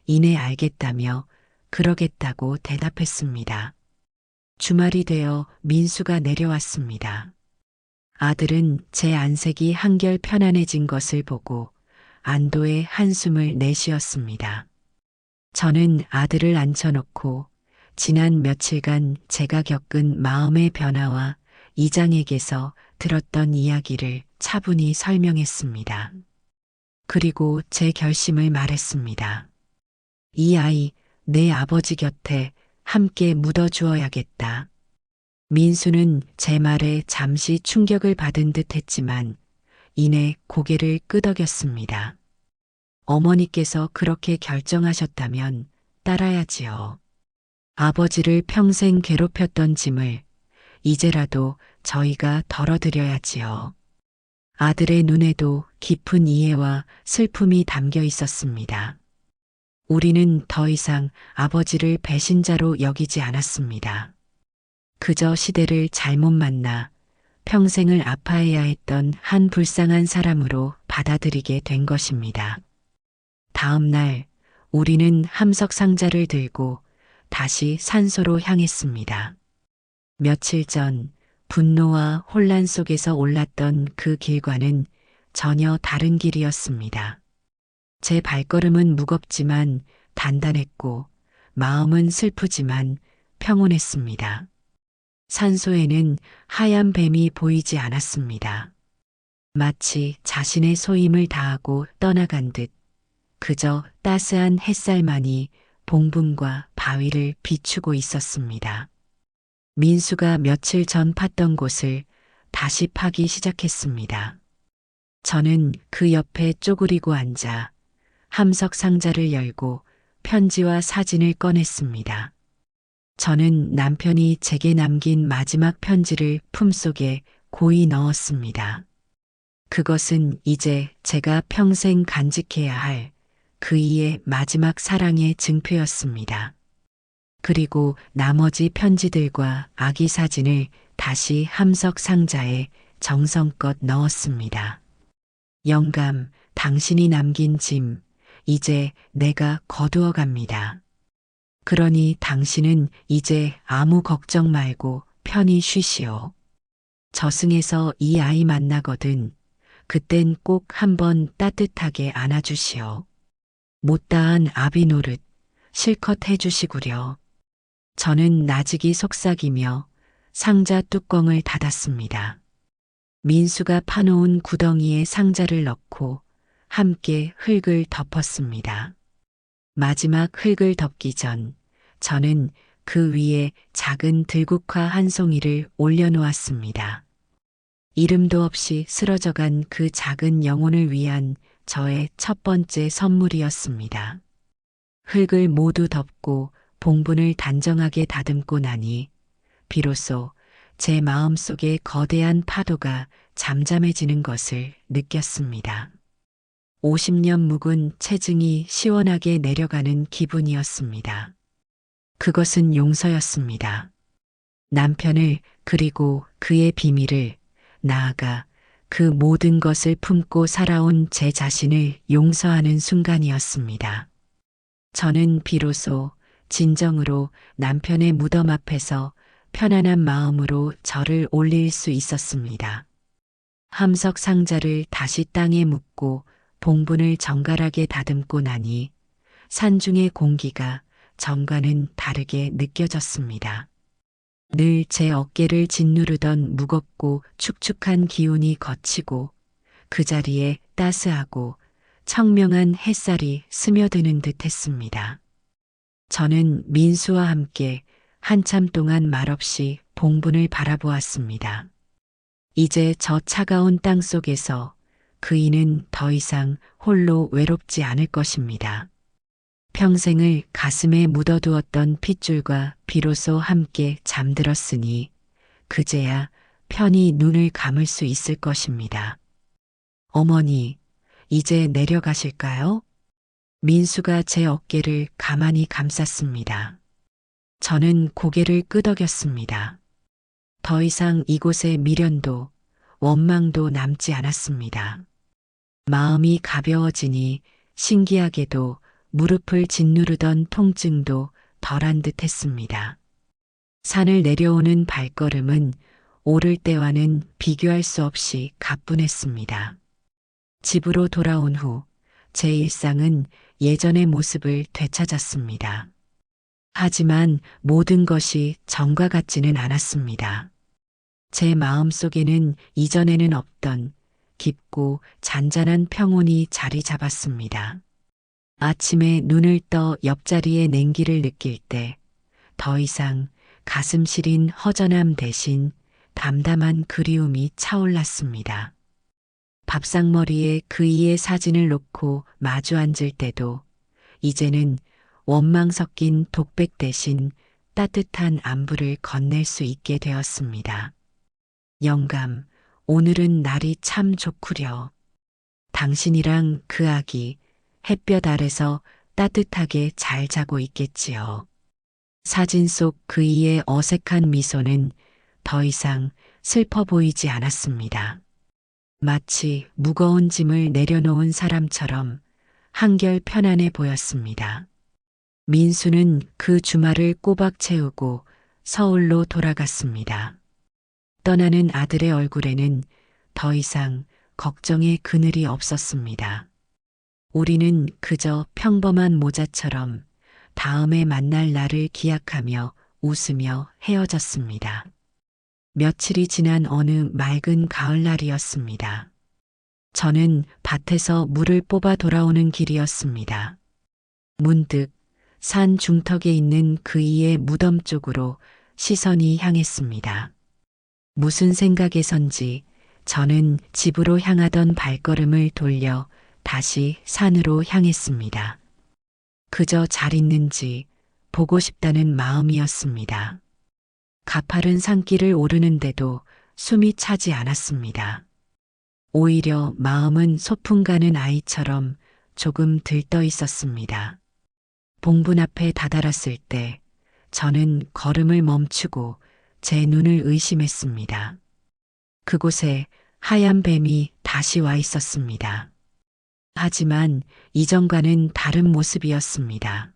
이내 알겠다며 그러겠다고 대답했습니다. 주말이 되어 민수가 내려왔습니다. 아들은 제 안색이 한결 편안해진 것을 보고 안도의 한숨을 내쉬었습니다. 저는 아들을 앉혀놓고 지난 며칠간 제가 겪은 마음의 변화와 이장에게서 들었던 이야기를 차분히 설명했습니다. 그리고 제 결심을 말했습니다. 이 아이 내 아버지 곁에 함께 묻어주어야겠다. 민수는 제 말에 잠시 충격을 받은 듯 했지만 이내 고개를 끄덕였습니다. 어머니께서 그렇게 결정하셨다면 따라야지요. 아버지를 평생 괴롭혔던 짐을 이제라도 저희가 덜어드려야지요. 아들의 눈에도 깊은 이해와 슬픔이 담겨 있었습니다. 우리는 더 이상 아버지를 배신자로 여기지 않았습니다. 그저 시대를 잘못 만나 평생을 아파해야 했던 한 불쌍한 사람으로 받아들이게 된 것입니다. 다음 날 우리는 함석 상자를 들고 다시 산소로 향했습니다. 며칠 전 분노와 혼란 속에서 올랐던 그 길과는 전혀 다른 길이었습니다. 제 발걸음은 무겁지만 단단했고 마음은 슬프지만 평온했습니다. 산소에는 하얀 뱀이 보이지 않았습니다. 마치 자신의 소임을 다하고 떠나간 듯 그저 따스한 햇살만이 봉분과 바위를 비추고 있었습니다. 민수가 며칠 전 팠던 곳을 다시 파기 시작했습니다. 저는 그 옆에 쪼그리고 앉아 함석 상자를 열고 편지와 사진을 꺼냈습니다. 저는 남편이 제게 남긴 마지막 편지를 품속에 고이 넣었습니다. 그것은 이제 제가 평생 간직해야 할 그이의 마지막 사랑의 증표였습니다. 그리고 나머지 편지들과 아기 사진을 다시 함석 상자에 정성껏 넣었습니다. 영감, 당신이 남긴 짐, 이제 내가 거두어 갑니다. 그러니 당신은 이제 아무 걱정 말고 편히 쉬시오. 저승에서 이 아이 만나거든 그땐 꼭 한번 따뜻하게 안아주시오. 못다한 아비 노릇 실컷 해주시구려. 저는 나직이 속삭이며 상자 뚜껑을 닫았습니다. 민수가 파놓은 구덩이에 상자를 넣고 함께 흙을 덮었습니다. 마지막 흙을 덮기 전 저는 그 위에 작은 들국화 한 송이를 올려놓았습니다. 이름도 없이 쓰러져간 그 작은 영혼을 위한 저의 첫 번째 선물이었습니다. 흙을 모두 덮고 봉분을 단정하게 다듬고 나니 비로소 제 마음속에 거대한 파도가 잠잠해지는 것을 느꼈습니다. 50년 묵은 체증이 시원하게 내려가는 기분이었습니다. 그것은 용서였습니다. 남편을 그리고 그의 비밀을 나아가 그 모든 것을 품고 살아온 제 자신을 용서하는 순간이었습니다. 저는 비로소 진정으로 남편의 무덤 앞에서 편안한 마음으로 절을 올릴 수 있었습니다. 함석 상자를 다시 땅에 묻고 봉분을 정갈하게 다듬고 나니 산중의 공기가 전과는 다르게 느껴졌습니다. 늘 제 어깨를 짓누르던 무겁고 축축한 기운이 걷히고 그 자리에 따스하고 청명한 햇살이 스며드는 듯 했습니다. 저는 민수와 함께 한참 동안 말없이 봉분을 바라보았습니다. 이제 저 차가운 땅 속에서 그이는 더 이상 홀로 외롭지 않을 것입니다. 평생을 가슴에 묻어두었던 핏줄과 비로소 함께 잠들었으니 그제야 편히 눈을 감을 수 있을 것입니다. 어머니, 이제 내려가실까요? 민수가 제 어깨를 가만히 감쌌습니다. 저는 고개를 끄덕였습니다. 더 이상 이곳에 미련도 원망도 남지 않았습니다. 마음이 가벼워지니 신기하게도 무릎을 짓누르던 통증도 덜한 듯 했습니다. 산을 내려오는 발걸음은 오를 때와는 비교할 수 없이 가뿐했습니다. 집으로 돌아온 후 제 일상은 예전의 모습을 되찾았습니다. 하지만 모든 것이 전과 같지는 않았습니다. 제 마음 속에는 이전에는 없던 깊고 잔잔한 평온이 자리 잡았습니다. 아침에 눈을 떠 옆자리에 냉기를 느낄 때 더 이상 가슴 시린 허전함 대신 담담한 그리움이 차올랐습니다. 밥상머리에 그이의 사진을 놓고 마주 앉을 때도 이제는 원망 섞인 독백 대신 따뜻한 안부를 건넬 수 있게 되었습니다. 영감, 오늘은 날이 참 좋구려. 당신이랑 그 아기 햇볕 아래서 따뜻하게 잘 자고 있겠지요. 사진 속 그이의 어색한 미소는 더 이상 슬퍼 보이지 않았습니다. 마치 무거운 짐을 내려놓은 사람처럼 한결 편안해 보였습니다. 민수는 그 주말을 꼬박 채우고 서울로 돌아갔습니다. 떠나는 아들의 얼굴에는 더 이상 걱정의 그늘이 없었습니다. 우리는 그저 평범한 모자처럼 다음에 만날 날을 기약하며 웃으며 헤어졌습니다. 며칠이 지난 어느 맑은 가을날이었습니다. 저는 밭에서 물을 뽑아 돌아오는 길이었습니다. 문득 산 중턱에 있는 그이의 무덤 쪽으로 시선이 향했습니다. 무슨 생각에선지 저는 집으로 향하던 발걸음을 돌려 다시 산으로 향했습니다. 그저 잘 있는지 보고 싶다는 마음이었습니다. 가파른 산길을 오르는데도 숨이 차지 않았습니다. 오히려 마음은 소풍 가는 아이처럼 조금 들떠 있었습니다. 봉분 앞에 다다랐을 때 저는 걸음을 멈추고 제 눈을 의심했습니다. 그곳에 하얀 뱀이 다시 와 있었습니다. 하지만 이전과는 다른 모습이었습니다.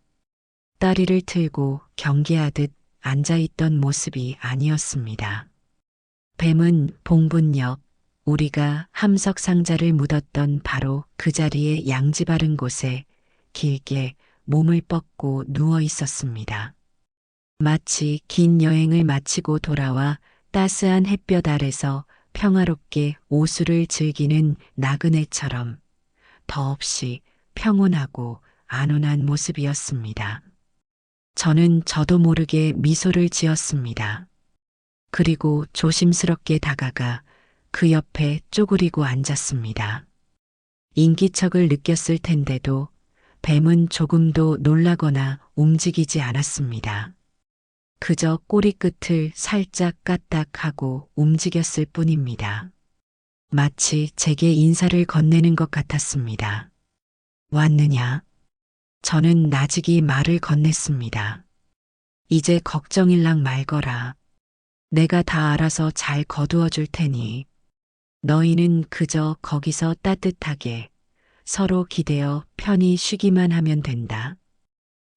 다리를 틀고 경계하듯 앉아있던 모습이 아니었습니다. 뱀은 봉분 옆 우리가 함석 상자를 묻었던 바로 그 자리에 양지 바른 곳에 길게 몸을 뻗고 누워 있었습니다. 마치 긴 여행을 마치고 돌아와 따스한 햇볕 아래서 평화롭게 오수를 즐기는 나그네처럼 더없이 평온하고 안온한 모습이었습니다. 저는 저도 모르게 미소를 지었습니다. 그리고 조심스럽게 다가가 그 옆에 쪼그리고 앉았습니다. 인기척을 느꼈을 텐데도 뱀은 조금도 놀라거나 움직이지 않았습니다. 그저 꼬리 끝을 살짝 까딱하고 움직였을 뿐입니다. 마치 제게 인사를 건네는 것 같았습니다. 왔느냐? 저는 나직이 말을 건넸습니다. 이제 걱정일랑 말거라. 내가 다 알아서 잘 거두어 줄 테니 너희는 그저 거기서 따뜻하게 서로 기대어 편히 쉬기만 하면 된다.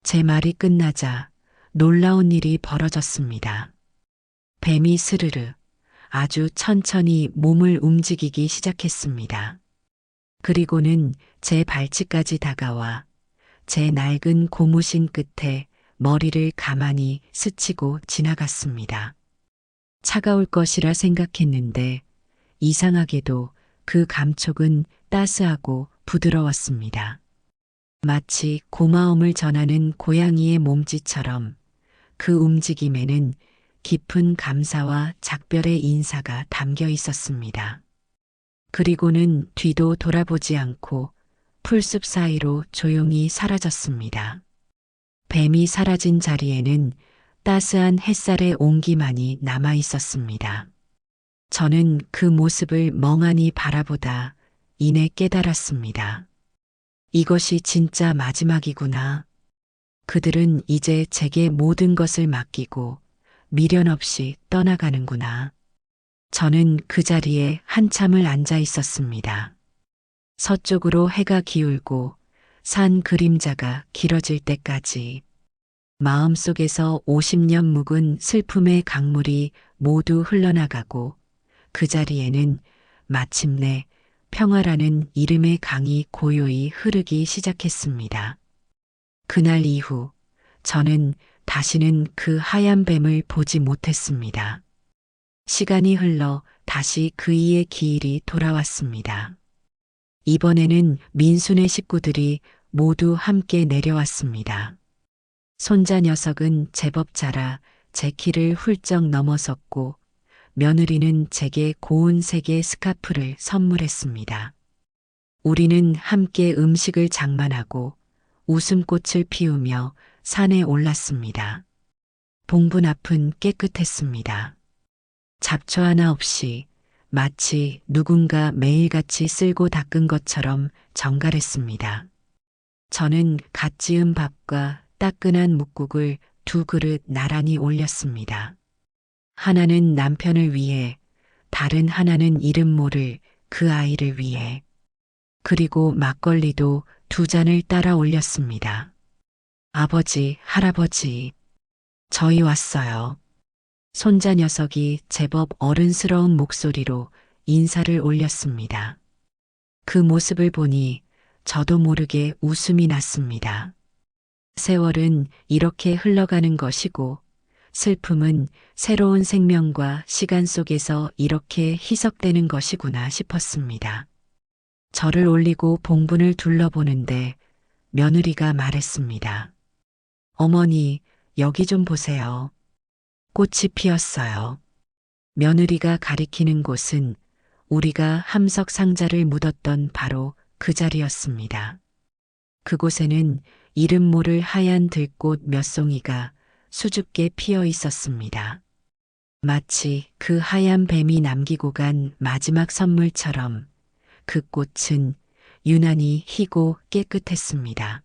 제 말이 끝나자 놀라운 일이 벌어졌습니다. 뱀이 스르르 아주 천천히 몸을 움직이기 시작했습니다. 그리고는 제 발치까지 다가와 제 낡은 고무신 끝에 머리를 가만히 스치고 지나갔습니다. 차가울 것이라 생각했는데 이상하게도 그 감촉은 따스하고 부드러웠습니다. 마치 고마움을 전하는 고양이의 몸짓처럼 그 움직임에는 깊은 감사와 작별의 인사가 담겨 있었습니다. 그리고는 뒤도 돌아보지 않고 풀숲 사이로 조용히 사라졌습니다. 뱀이 사라진 자리에는 따스한 햇살의 온기만이 남아 있었습니다. 저는 그 모습을 멍하니 바라보다 이내 깨달았습니다. 이것이 진짜 마지막이구나. 그들은 이제 제게 모든 것을 맡기고 미련 없이 떠나가는구나. 저는 그 자리에 한참을 앉아 있었습니다. 서쪽으로 해가 기울고 산 그림자가 길어질 때까지 마음속에서 50년 묵은 슬픔의 강물이 모두 흘러나가고 그 자리에는 마침내 평화라는 이름의 강이 고요히 흐르기 시작했습니다. 그날 이후 저는 다시는 그 하얀 뱀을 보지 못했습니다. 시간이 흘러 다시 그이의 기일이 돌아왔습니다. 이번에는 민순의 식구들이 모두 함께 내려왔습니다. 손자 녀석은 제법 자라 제 키를 훌쩍 넘어섰고 며느리는 제게 고운 색의 스카프를 선물했습니다. 우리는 함께 음식을 장만하고 웃음꽃을 피우며 산에 올랐습니다. 봉분 앞은 깨끗했습니다. 잡초 하나 없이 마치 누군가 매일같이 쓸고 닦은 것처럼 정갈했습니다. 저는 갓 지은 밥과 따끈한 묵국을 2그릇 나란히 올렸습니다. 하나는 남편을 위해, 다른 하나는 이름 모를 그 아이를 위해, 그리고 막걸리도 2잔을 따라 올렸습니다. 아버지, 할아버지, 저희 왔어요. 손자 녀석이 제법 어른스러운 목소리로 인사를 올렸습니다. 그 모습을 보니 저도 모르게 웃음이 났습니다. 세월은 이렇게 흘러가는 것이고 슬픔은 새로운 생명과 시간 속에서 이렇게 희석되는 것이구나 싶었습니다. 저를 올리고 봉분을 둘러보는데 며느리가 말했습니다. 어머니, 여기 좀 보세요. 꽃이 피었어요. 며느리가 가리키는 곳은 우리가 함석 상자를 묻었던 바로 그 자리였습니다. 그곳에는 이름 모를 하얀 들꽃 몇 송이가 수줍게 피어 있었습니다. 마치 그 하얀 뱀이 남기고 간 마지막 선물처럼 그 꽃은 유난히 희고 깨끗했습니다.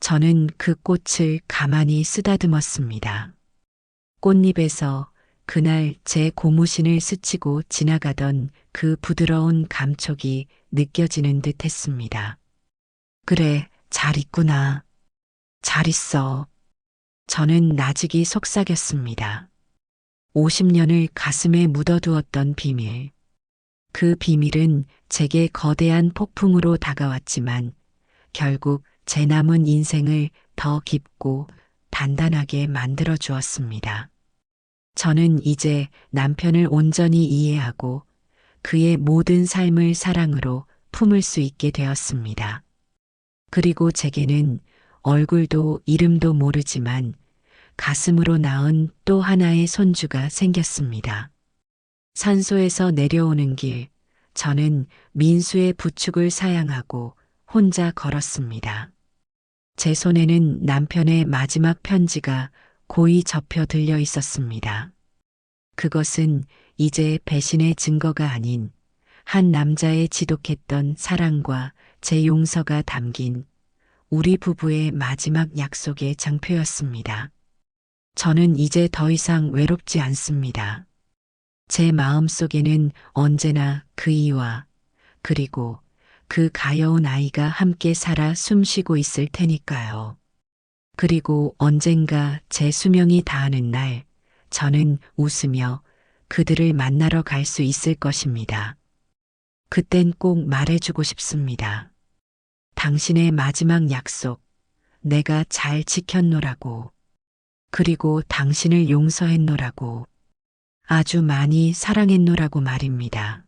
저는 그 꽃을 가만히 쓰다듬었습니다. 꽃잎에서 그날 제 고무신을 스치고 지나가던 그 부드러운 감촉이 느껴지는 듯 했습니다. 그래, 잘 있구나. 잘 있어. 저는 나직이 속삭였습니다. 50년을 가슴에 묻어두었던 비밀. 그 비밀은 제게 거대한 폭풍으로 다가왔지만 결국 제 남은 인생을 더 깊고 단단하게 만들어 주었습니다. 저는 이제 남편을 온전히 이해하고 그의 모든 삶을 사랑으로 품을 수 있게 되었습니다. 그리고 제게는 얼굴도 이름도 모르지만 가슴으로 낳은 또 하나의 손주가 생겼습니다. 산소에서 내려오는 길, 저는 민수의 부축을 사양하고 혼자 걸었습니다. 제 손에는 남편의 마지막 편지가 고이 접혀 들려 있었습니다. 그것은 이제 배신의 증거가 아닌 한 남자의 지독했던 사랑과 제 용서가 담긴 우리 부부의 마지막 약속의 장표였습니다. 저는 이제 더 이상 외롭지 않습니다. 제 마음 속에는 언제나 그이와 그리고 그 가여운 아이가 함께 살아 숨쉬고 있을 테니까요. 그리고 언젠가 제 수명이 다하는 날, 저는 웃으며 그들을 만나러 갈 수 있을 것입니다. 그땐 꼭 말해주고 싶습니다. 당신의 마지막 약속, 내가 잘 지켰노라고. 그리고 당신을 용서했노라고. 아주 많이 사랑했노라고 말입니다.